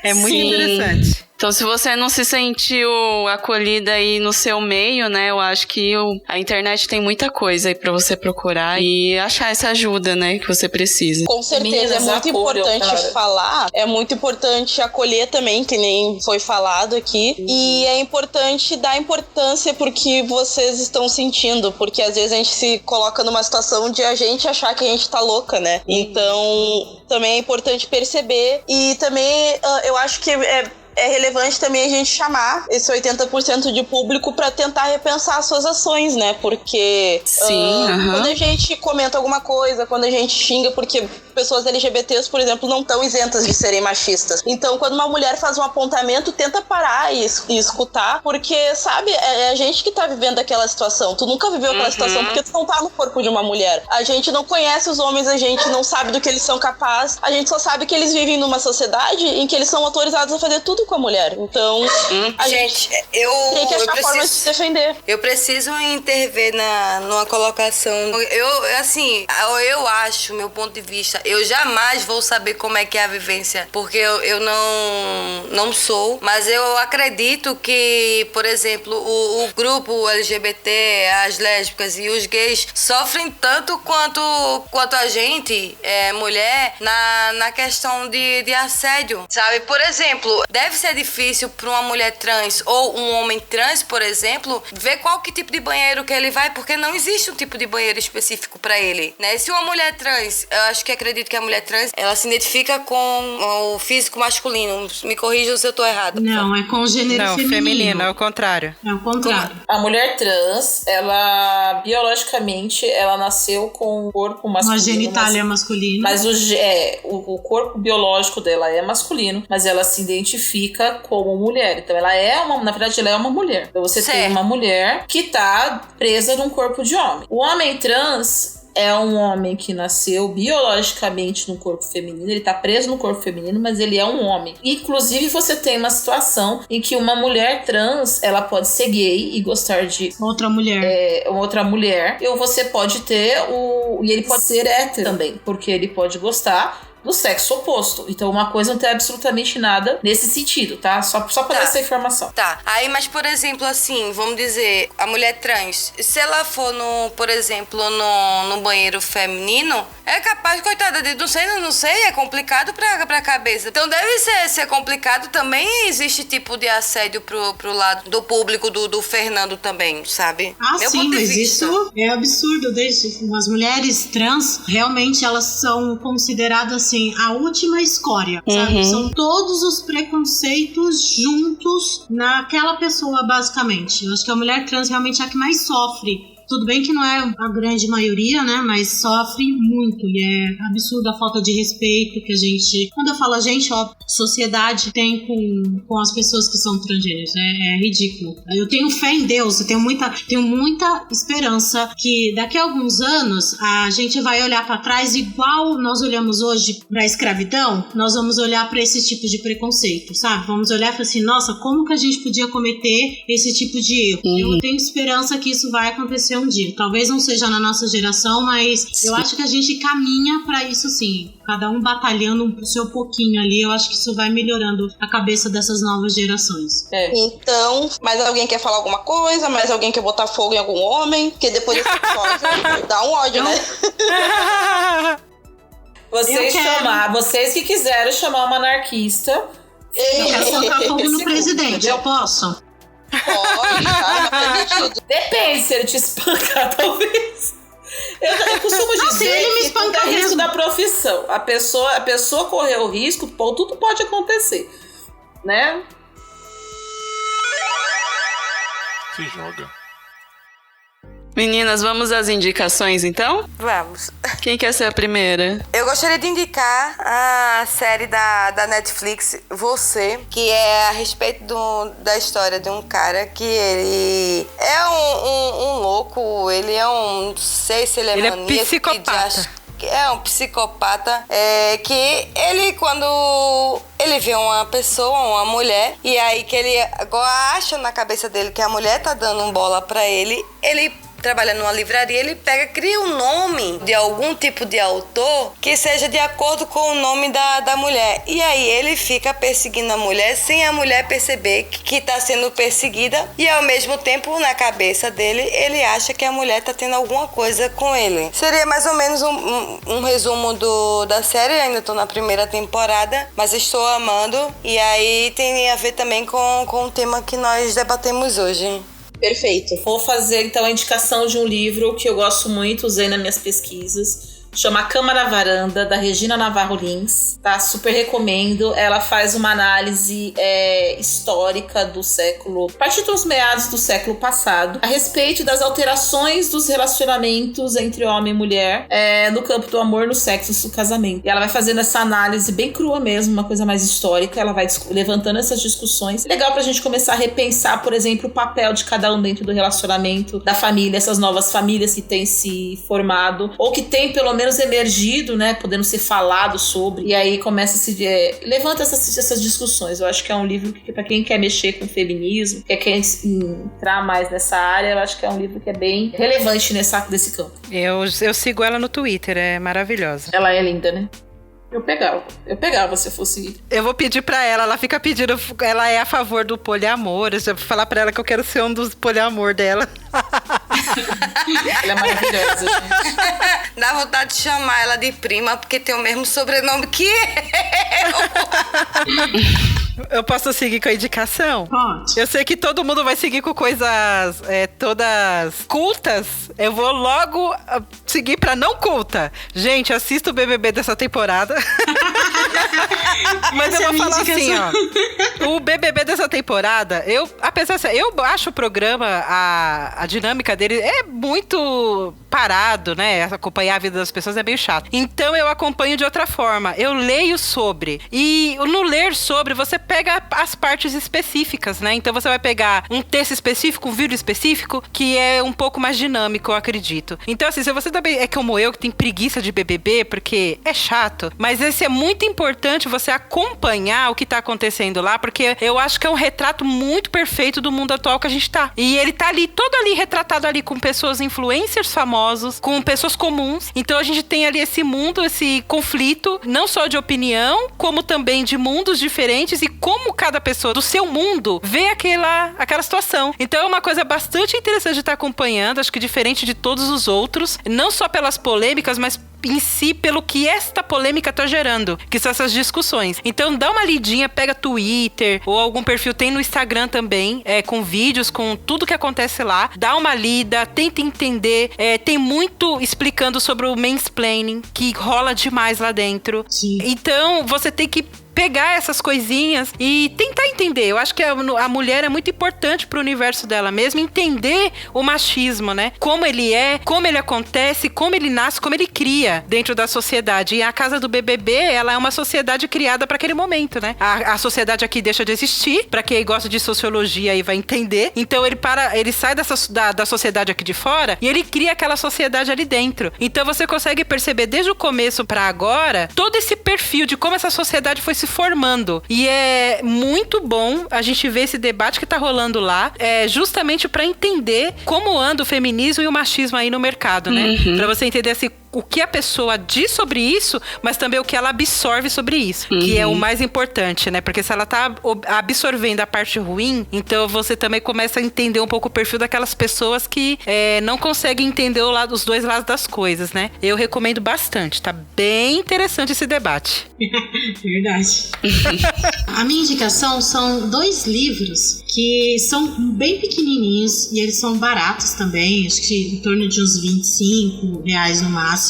É muito interessante. Então, se você não se sentiu acolhida aí no seu meio, né, eu acho que a internet tem muita coisa aí pra você procurar e achar essa ajuda, né, que você precisa. Com certeza, é muito importante falar, é muito importante acolher também, que nem foi falado aqui, e é importante dar importância pro que vocês estão sentindo, porque às vezes a gente se coloca numa situação de a gente achar que a gente tá louca, né? Então, também é importante perceber, e também eu acho que é relevante também a gente chamar esse 80% de público para tentar repensar as suas ações, né? Porque quando a gente comenta alguma coisa, quando a gente xinga, porque pessoas LGBTs, por exemplo, não estão isentas de serem machistas. Então, quando uma mulher faz um apontamento, tenta parar e escutar, porque, sabe, é a gente que tá vivendo aquela situação. Tu nunca viveu aquela situação porque tu não tá no corpo de uma mulher. A gente não conhece os homens, a gente não sabe do que eles são capazes, a gente só sabe que eles vivem numa sociedade em que eles são autorizados a fazer tudo com a mulher. Então, a gente tem que achar formas de se defender. Eu preciso intervir numa colocação. Eu acho, meu ponto de vista, eu jamais vou saber como é que é a vivência, porque eu não sou, mas eu acredito que, por exemplo, o grupo LGBT, as lésbicas e os gays sofrem tanto quanto a gente, mulher, na questão de assédio, sabe? Por exemplo, deve ser difícil para uma mulher trans ou um homem trans, por exemplo, ver qual que tipo de banheiro que ele vai, porque não existe um tipo de banheiro específico para ele, né? Se uma mulher trans, eu acho que acredito que a mulher trans, ela se identifica com o físico masculino. Me corrijam se eu tô errado. Não, é com o gênero feminino. É o contrário. É o contrário. A mulher trans, ela biologicamente, ela nasceu com um corpo masculino. Uma genitália masculina. Mas o corpo biológico dela é masculino, mas ela se identifica como mulher. Então na verdade ela é uma mulher. Então você tem uma mulher que tá presa num corpo de homem. O homem trans é um homem que nasceu biologicamente no corpo feminino, ele tá preso no corpo feminino, mas ele é um homem. Inclusive, você tem uma situação em que uma mulher trans, ela pode ser gay e gostar de outra mulher. Outra mulher. Ou você pode ter e ele pode ser hétero também, porque ele pode gostar do sexo oposto. Então uma coisa não tem absolutamente nada nesse sentido, tá? Só pra dar essa informação. Tá. Aí, mas por exemplo, assim, vamos dizer, a mulher trans, se ela for por exemplo, no banheiro feminino, é capaz, coitada, de não sei, é complicado pra cabeça. Então deve ser complicado também. Existe tipo de assédio pro lado do público do Fernando também, sabe? Sim, mas isso é absurdo. As mulheres trans, realmente, elas são consideradas assim, a última escória, sabe? São todos os preconceitos juntos naquela pessoa, basicamente. Eu acho que a mulher trans realmente é a que mais sofre. Tudo bem que não é a grande maioria, né? Mas sofre muito. E é absurda a falta de respeito que a gente... Quando eu falo a gente, ó, sociedade tem com as pessoas que são transgêneros. É ridículo. Eu tenho fé em Deus. Eu tenho muita esperança que daqui a alguns anos a gente vai olhar pra trás igual nós olhamos hoje pra escravidão. Nós vamos olhar pra esse tipo de preconceito, sabe? Vamos olhar e falar assim, nossa, como que a gente podia cometer esse tipo de erro? Eu tenho esperança que isso vai acontecer um dia. Talvez não seja na nossa geração, mas eu acho que a gente caminha pra isso sim. Cada um batalhando o seu pouquinho ali, eu acho que isso vai melhorando a cabeça dessas novas gerações. Então, mais alguém quer falar alguma coisa? Mais alguém quer botar fogo em algum homem? Porque depois desse episódio dá um ódio, né? Vocês que quiseram chamar uma anarquista. Eu quero colocar fogo no presidente, eu posso? Pode, tá permitido. Depende, se ele te espancar, talvez. Eu costumo dizer que tudo é risco da profissão. A pessoa correu o risco, pô, tudo pode acontecer, né? Se joga. Meninas, vamos às indicações, então? Vamos. Quem quer ser a primeira? Eu gostaria de indicar a série da Netflix, Você, que é a respeito da história de um cara que ele é um louco, ele é não sei se ele é maníaco, psicopata. é um psicopata, que ele, quando ele vê uma pessoa, uma mulher, e aí que ele acha na cabeça dele que a mulher tá dando um bola pra ele trabalha numa livraria, ele cria um nome de algum tipo de autor que seja de acordo com o nome da mulher. E aí ele fica perseguindo a mulher sem a mulher perceber que está sendo perseguida, e ao mesmo tempo, na cabeça dele, ele acha que a mulher está tendo alguma coisa com ele. Seria mais ou menos um resumo da série. Eu ainda estou na primeira temporada, mas estou amando. E aí tem a ver também com o tema que nós debatemos hoje. Perfeito. Vou fazer então a indicação de um livro que eu gosto muito, usei nas minhas pesquisas. Chama Cama na Varanda, da Regina Navarro Lins. Tá? Super recomendo. Ela faz uma análise histórica do século, a partir dos meados do século passado, a respeito das alterações dos relacionamentos entre homem e mulher no campo do amor, no sexo, no casamento. E ela vai fazendo essa análise bem crua mesmo, uma coisa mais histórica. Ela vai levantando essas discussões. Legal pra gente começar a repensar, por exemplo, o papel de cada um dentro do relacionamento, da família, essas novas famílias que têm se formado, ou que têm pelo menos emergido, né, podendo ser falado sobre, e aí começa a se levanta essas discussões. Eu acho que é um livro que, para quem quer mexer com o feminismo, quer entrar mais nessa área, eu acho que é um livro que é bem relevante desse campo. Eu sigo ela no Twitter, é maravilhosa. Ela é linda, né? Eu pegava se eu fosse. Eu vou pedir pra ela fica pedindo, ela é a favor do poliamor. Eu já vou falar pra ela que eu quero ser um dos poliamor dela. Ela é maravilhosa, gente. Dá vontade de chamar ela de prima, porque tem o mesmo sobrenome que eu. Eu posso seguir com a indicação? Pode. Eu sei que todo mundo vai seguir com coisas todas cultas. Eu vou logo seguir pra não culta. Gente, assista o BBB dessa temporada. Mas eu vou falar assim, ó. O BBB dessa temporada, eu acho o programa, a dinâmica dele é muito parado, né? Acompanhar a vida das pessoas é meio chato. Então eu acompanho de outra forma. Eu leio sobre. E no ler sobre, você pega as partes específicas, né? Então você vai pegar um texto específico, um vídeo específico, que é um pouco mais dinâmico, eu acredito. Então, assim, se você também é como eu, que tem preguiça de BBB, porque é chato, mas esse é muito importante você acompanhar o que tá acontecendo lá, porque eu acho que é um retrato muito perfeito do mundo atual que a gente tá. E ele tá ali, todo ali, retratado ali com pessoas influencers famosos, com pessoas comuns. Então a gente tem ali esse mundo, esse conflito, não só de opinião, como também de mundos diferentes e como cada pessoa do seu mundo vê aquela situação. Então é uma coisa bastante interessante de estar acompanhando, acho que diferente de todos os outros, não só pelas polêmicas, mas em si pelo que esta polêmica tá gerando, que são essas discussões. Então dá uma lidinha, pega Twitter ou algum perfil, tem no Instagram também, com vídeos, com tudo que acontece lá, dá uma lida, tenta entender, tem muito explicando sobre o mansplaining, que rola demais lá dentro. Sim. Então você tem que pegar essas coisinhas e tentar entender. Eu acho que a mulher é muito importante pro universo dela mesmo, entender o machismo, né? Como ele é, como ele acontece, como ele nasce, como ele cria dentro da sociedade. E a casa do BBB, ela é uma sociedade criada para aquele momento, né? A sociedade aqui deixa de existir, para quem gosta de sociologia aí vai entender. Então ele sai da sociedade aqui de fora e ele cria aquela sociedade ali dentro. Então você consegue perceber desde o começo para agora todo esse perfil de como essa sociedade foi se formando. E é muito bom a gente ver esse debate que tá rolando lá, justamente para entender como anda o feminismo e o machismo aí no mercado, né? Uhum. Para você entender assim, o que a pessoa diz sobre isso, mas também o que ela absorve sobre isso, que é o mais importante, né? Porque se ela tá absorvendo a parte ruim, então você também começa a entender um pouco o perfil daquelas pessoas que não conseguem entender os dois lados das coisas, né? Eu recomendo bastante, tá bem interessante esse debate. Verdade. A minha indicação são 2 livros que são bem pequenininhos e eles são baratos também, acho que em torno de uns R$25 no máximo.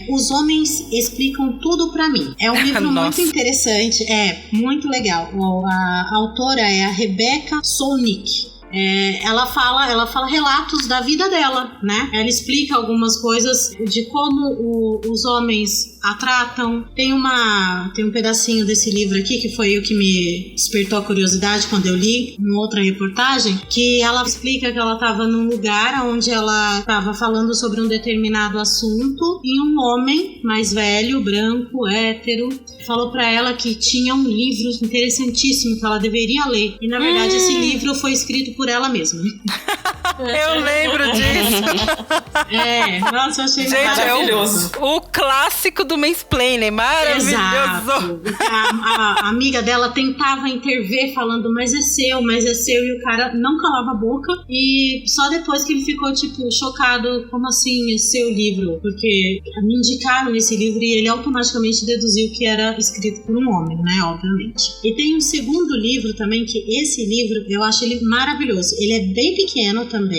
Os Homens Explicam Tudo Pra Mim. É um livro muito interessante, muito legal. A autora é a Rebecca Solnit. ela fala relatos da vida dela, né? Ela explica algumas coisas de como os homens a tratam. Tem um pedacinho desse livro aqui que foi o que me despertou a curiosidade quando eu li em outra reportagem, que ela explica que ela estava num lugar onde ela estava falando sobre um determinado assunto e um homem mais velho, branco, hétero, falou pra ela que tinha um livro interessantíssimo que ela deveria ler. E na verdade esse livro foi escrito por ela mesma. Eu lembro disso. Nossa, eu achei maravilhoso. O clássico do mansplaining, maravilhoso. Exato. A amiga dela tentava intervir falando, mas é seu, e o cara não calava a boca, e só depois que ele ficou, tipo, chocado, como assim, é seu livro? Porque me indicaram esse livro e ele automaticamente deduziu que era escrito por um homem, né, obviamente. E tem um segundo livro também, que esse livro, eu acho ele maravilhoso. Ele é bem pequeno também.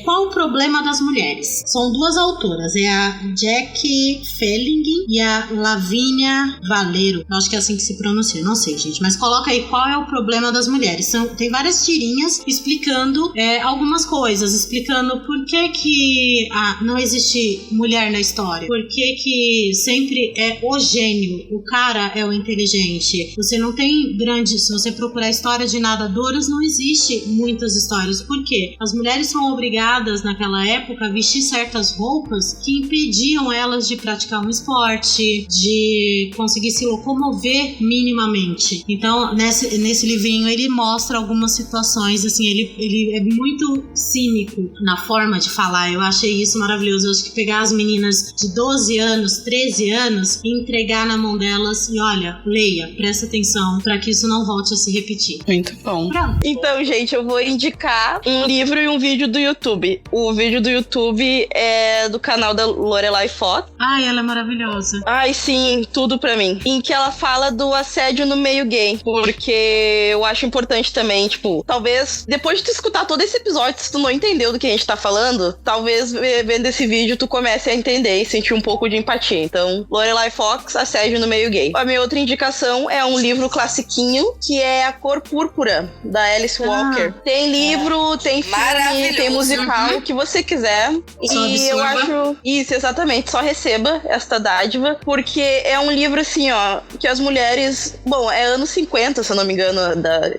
Qual o problema das mulheres? São duas autoras, é a Jack Felling e a Lavínia Valero. Eu acho que é assim que se pronuncia, não sei, gente, mas coloca aí qual é o problema das mulheres. Tem várias tirinhas explicando algumas coisas, explicando por que não existe mulher na história, por que sempre é o gênio, o cara é o inteligente. Você não tem se você procurar a história de nadadoras, não existe muitas histórias. Por quê? As mulheres são obrigadas naquela época a vestir certas roupas que impediam elas de praticar um esporte, de conseguir se locomover minimamente. Então, nesse livrinho ele mostra algumas situações, assim, ele é muito cínico na forma de falar. Eu achei isso maravilhoso. Eu acho que pegar as meninas de 12 anos, 13 anos e entregar na mão delas e olha, leia, presta atenção para que isso não volte a se repetir. Muito bom. Pronto. Então, gente, eu vou indicar um livro e um vídeo do YouTube. O vídeo do YouTube é do canal da Lorelai Fox. Ai, ela é maravilhosa. Ai, sim, tudo pra mim. Em que ela fala do assédio no meio gay. Porque eu acho importante também, tipo, talvez, depois de tu escutar todo esse episódio, se tu não entendeu do que a gente tá falando, talvez vendo esse vídeo tu comece a entender e sentir um pouco de empatia. Então, Lorelai Fox, Assédio no Meio Gay. A minha outra indicação é um livro classiquinho, que é A Cor Púrpura, da Alice Walker. Tem livro, tem filme, tem musical, o que você quiser. E eu acho... Isso, exatamente. Só receba esta dádiva, porque é um livro, assim, ó, que as mulheres... Bom, é anos 50, se eu não me engano,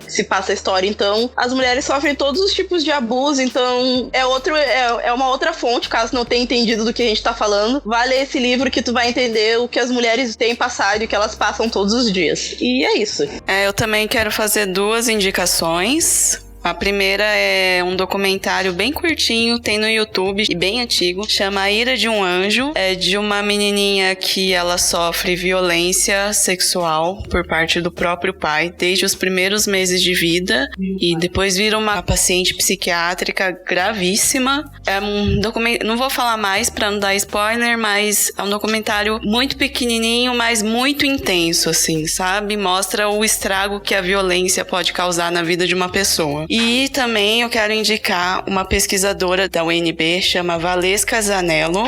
se passa a história. Então, as mulheres sofrem todos os tipos de abuso. Então, é uma outra fonte, caso não tenha entendido do que a gente tá falando. Vai ler esse livro que tu vai entender o que as mulheres têm passado e o que elas passam todos os dias. E é isso. Eu também quero fazer 2 indicações. A primeira é um documentário bem curtinho, tem no YouTube e bem antigo, chama A Ira de um Anjo. É de uma menininha que ela sofre violência sexual por parte do próprio pai desde os primeiros meses de vida e depois vira uma paciente psiquiátrica gravíssima. É um documentário, não vou falar mais pra não dar spoiler, mas é um documentário muito pequenininho, mas muito intenso, assim, sabe? Mostra o estrago que a violência pode causar na vida de uma pessoa. E também eu quero indicar uma pesquisadora da UNB, chama Valesca Zanello.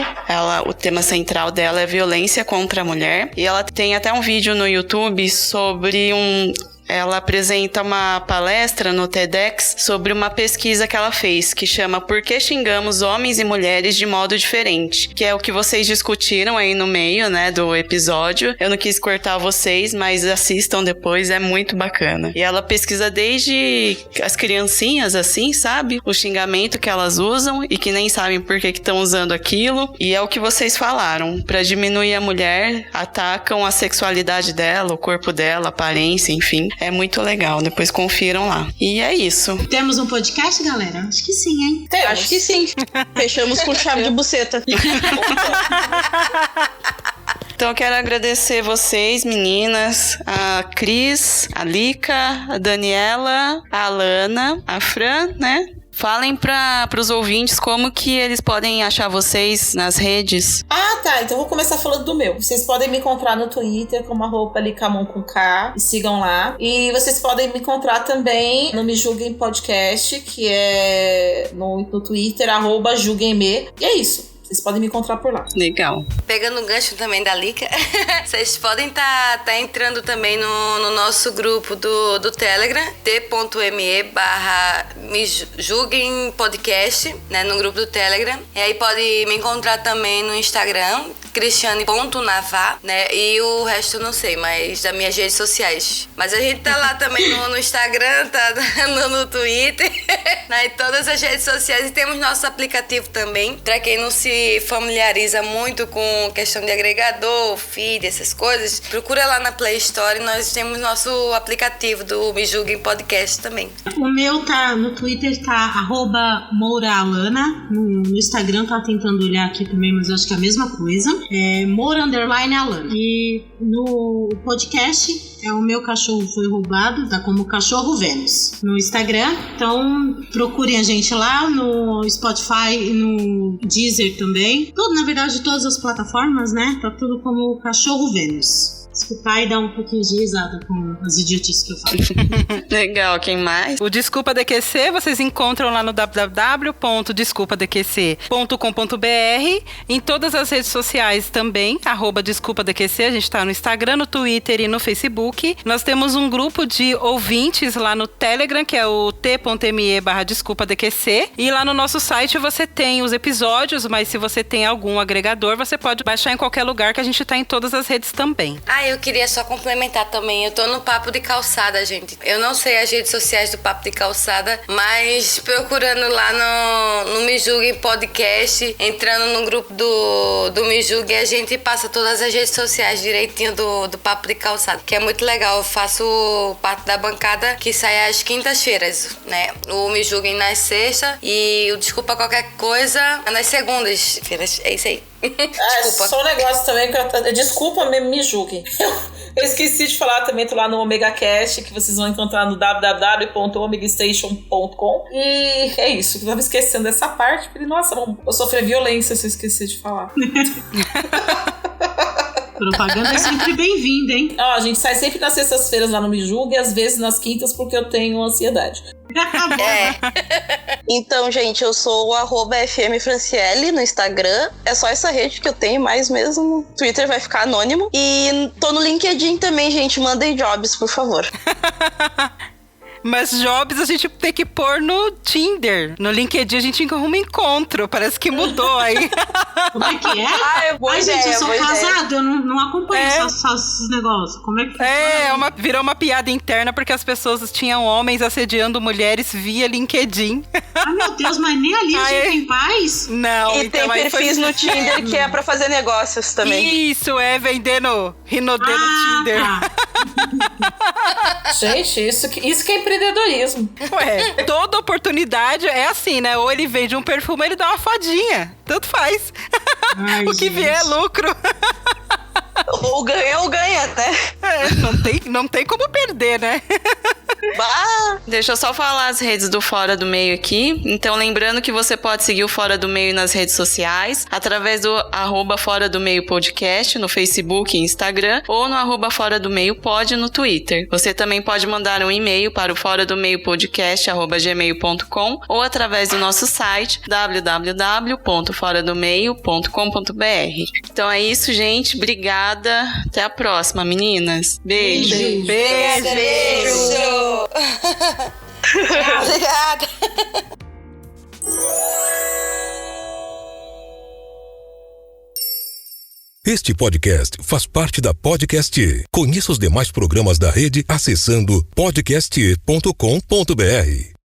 O tema central dela é violência contra a mulher. E ela tem até um vídeo no YouTube sobre ela apresenta uma palestra no TEDx sobre uma pesquisa que ela fez, que chama Por que xingamos homens e mulheres de modo diferente? Que é o que vocês discutiram aí no meio, né, do episódio. Eu não quis cortar vocês, mas assistam depois, é muito bacana. E ela pesquisa desde as criancinhas, assim, sabe? O xingamento que elas usam e que nem sabem por que estão usando aquilo. E é o que vocês falaram. Pra diminuir a mulher, atacam a sexualidade dela, o corpo dela, a aparência, enfim. É muito legal, depois confiram lá. E é isso. Temos um podcast, galera? Acho que sim, hein? Acho que sim. Fechamos com chave de buceta. Então eu quero agradecer vocês, meninas, a Cris, a Lica, a Daniela, a Alana, a Fran, né? Falem para os ouvintes como que eles podem achar vocês nas redes. Tá. Então eu vou começar falando do meu. Vocês podem me encontrar no Twitter como @licamon com K. E sigam lá. E vocês podem me encontrar também no Me Julguem Podcast, que é no Twitter, @julguemme. E é isso. Vocês podem me encontrar por lá. Legal. Pegando o gancho também da Lica, vocês podem tá entrando também no nosso grupo do Telegram, t.me/me julguem podcast, né, no grupo do Telegram. E aí pode me encontrar também no Instagram, cristiane.navá, né, e o resto eu não sei, mas das minhas redes sociais. Mas a gente tá lá também no Instagram, tá no Twitter, né, em todas as redes sociais, e temos nosso aplicativo também. Pra quem não se familiariza muito com questão de agregador, feed, essas coisas, procura lá na Play Store, nós temos nosso aplicativo do Me Julguem Podcast também. O meu tá no Twitter, tá @mouraalana, no Instagram tá tentando olhar aqui também, mas eu acho que é a mesma coisa, é Moura_Alana. E no podcast é O Meu Cachorro Foi Roubado, tá como Cachorro Vênus no Instagram. Então procurem a gente lá no Spotify e no Deezer também. Tudo, na verdade, todas as plataformas, né? Tá tudo como Cachorro Vênus. Escutar e dar um pouquinho de risada com as idiotices que eu falo. Legal, quem mais? O Desculpa DQC vocês encontram lá no www.desculpadqc.com.br, em todas as redes sociais também, @DesculpaDQC, a gente tá no Instagram, no Twitter e no Facebook. Nós temos um grupo de ouvintes lá no Telegram, que é o t.me/DesculpaDQC, e lá no nosso site você tem os episódios, mas se você tem algum agregador, você pode baixar em qualquer lugar, que a gente tá em todas as redes também. Eu queria só complementar também. Eu tô no Papo de Calçada, gente. Eu não sei as redes sociais do Papo de Calçada, mas procurando lá no Me Julguem Podcast, entrando no grupo do Me Julguem, a gente passa todas as redes sociais direitinho do Papo de Calçada, que é muito legal. Eu faço parte da bancada que sai às quintas-feiras, né? O Me Julguem nas sextas e o Desculpa Qualquer Coisa nas segundas-feiras. É isso aí. Desculpa. Só um negócio também, desculpa, me julguem. Eu esqueci de falar também, tô lá no Omega Cast, que vocês vão encontrar no www.omegastation.com. E é isso, eu tava esquecendo dessa parte, porque, nossa, eu sofri violência se eu esqueci de falar. Propaganda é sempre bem-vinda, hein? A gente sai sempre nas sextas-feiras lá no Me Julgue, e às vezes nas quintas, porque eu tenho ansiedade. Então, gente, eu sou o @FMFranciele no Instagram. É só essa rede que eu tenho mais mesmo. Twitter vai ficar anônimo. E tô no LinkedIn também, gente. Mandem jobs, por favor. Mas jobs a gente tem que pôr no Tinder. No LinkedIn a gente arruma encontro. Parece que mudou aí. Como é que é? Gente, eu sou casada, eu não acompanho esses negócios. Como é que funciona? Virou uma piada interna porque as pessoas tinham homens assediando mulheres via LinkedIn. Meu Deus, mas nem ali a gente tem paz? Não. E então, tem perfis no Tinder que é pra fazer negócios também. Isso, vendendo Rinodê no Tinder. Gente, isso que é empreendedorismo. Toda oportunidade é assim, né? Ou ele vende um perfume, ou ele dá uma fadinha. Tanto faz. O que vier é lucro. Ou ganha, né? Não tem como perder, né? Deixa eu só falar as redes do Fora do Meio aqui. Então, lembrando que você pode seguir o Fora do Meio nas redes sociais, através do @Fora do Meio Podcast, no Facebook e Instagram, ou no @Fora do Meio Pod no Twitter. Você também pode mandar um e-mail para o foradomeiopodcast@gmail.com ou através do nosso site www.foradomeio.com.br. Então é isso, gente. Obrigada. Até a próxima, meninas. Beijo. Beijo. Obrigada. Este podcast faz parte da Podcast. Conheça os demais programas da rede acessando podcast.com.br.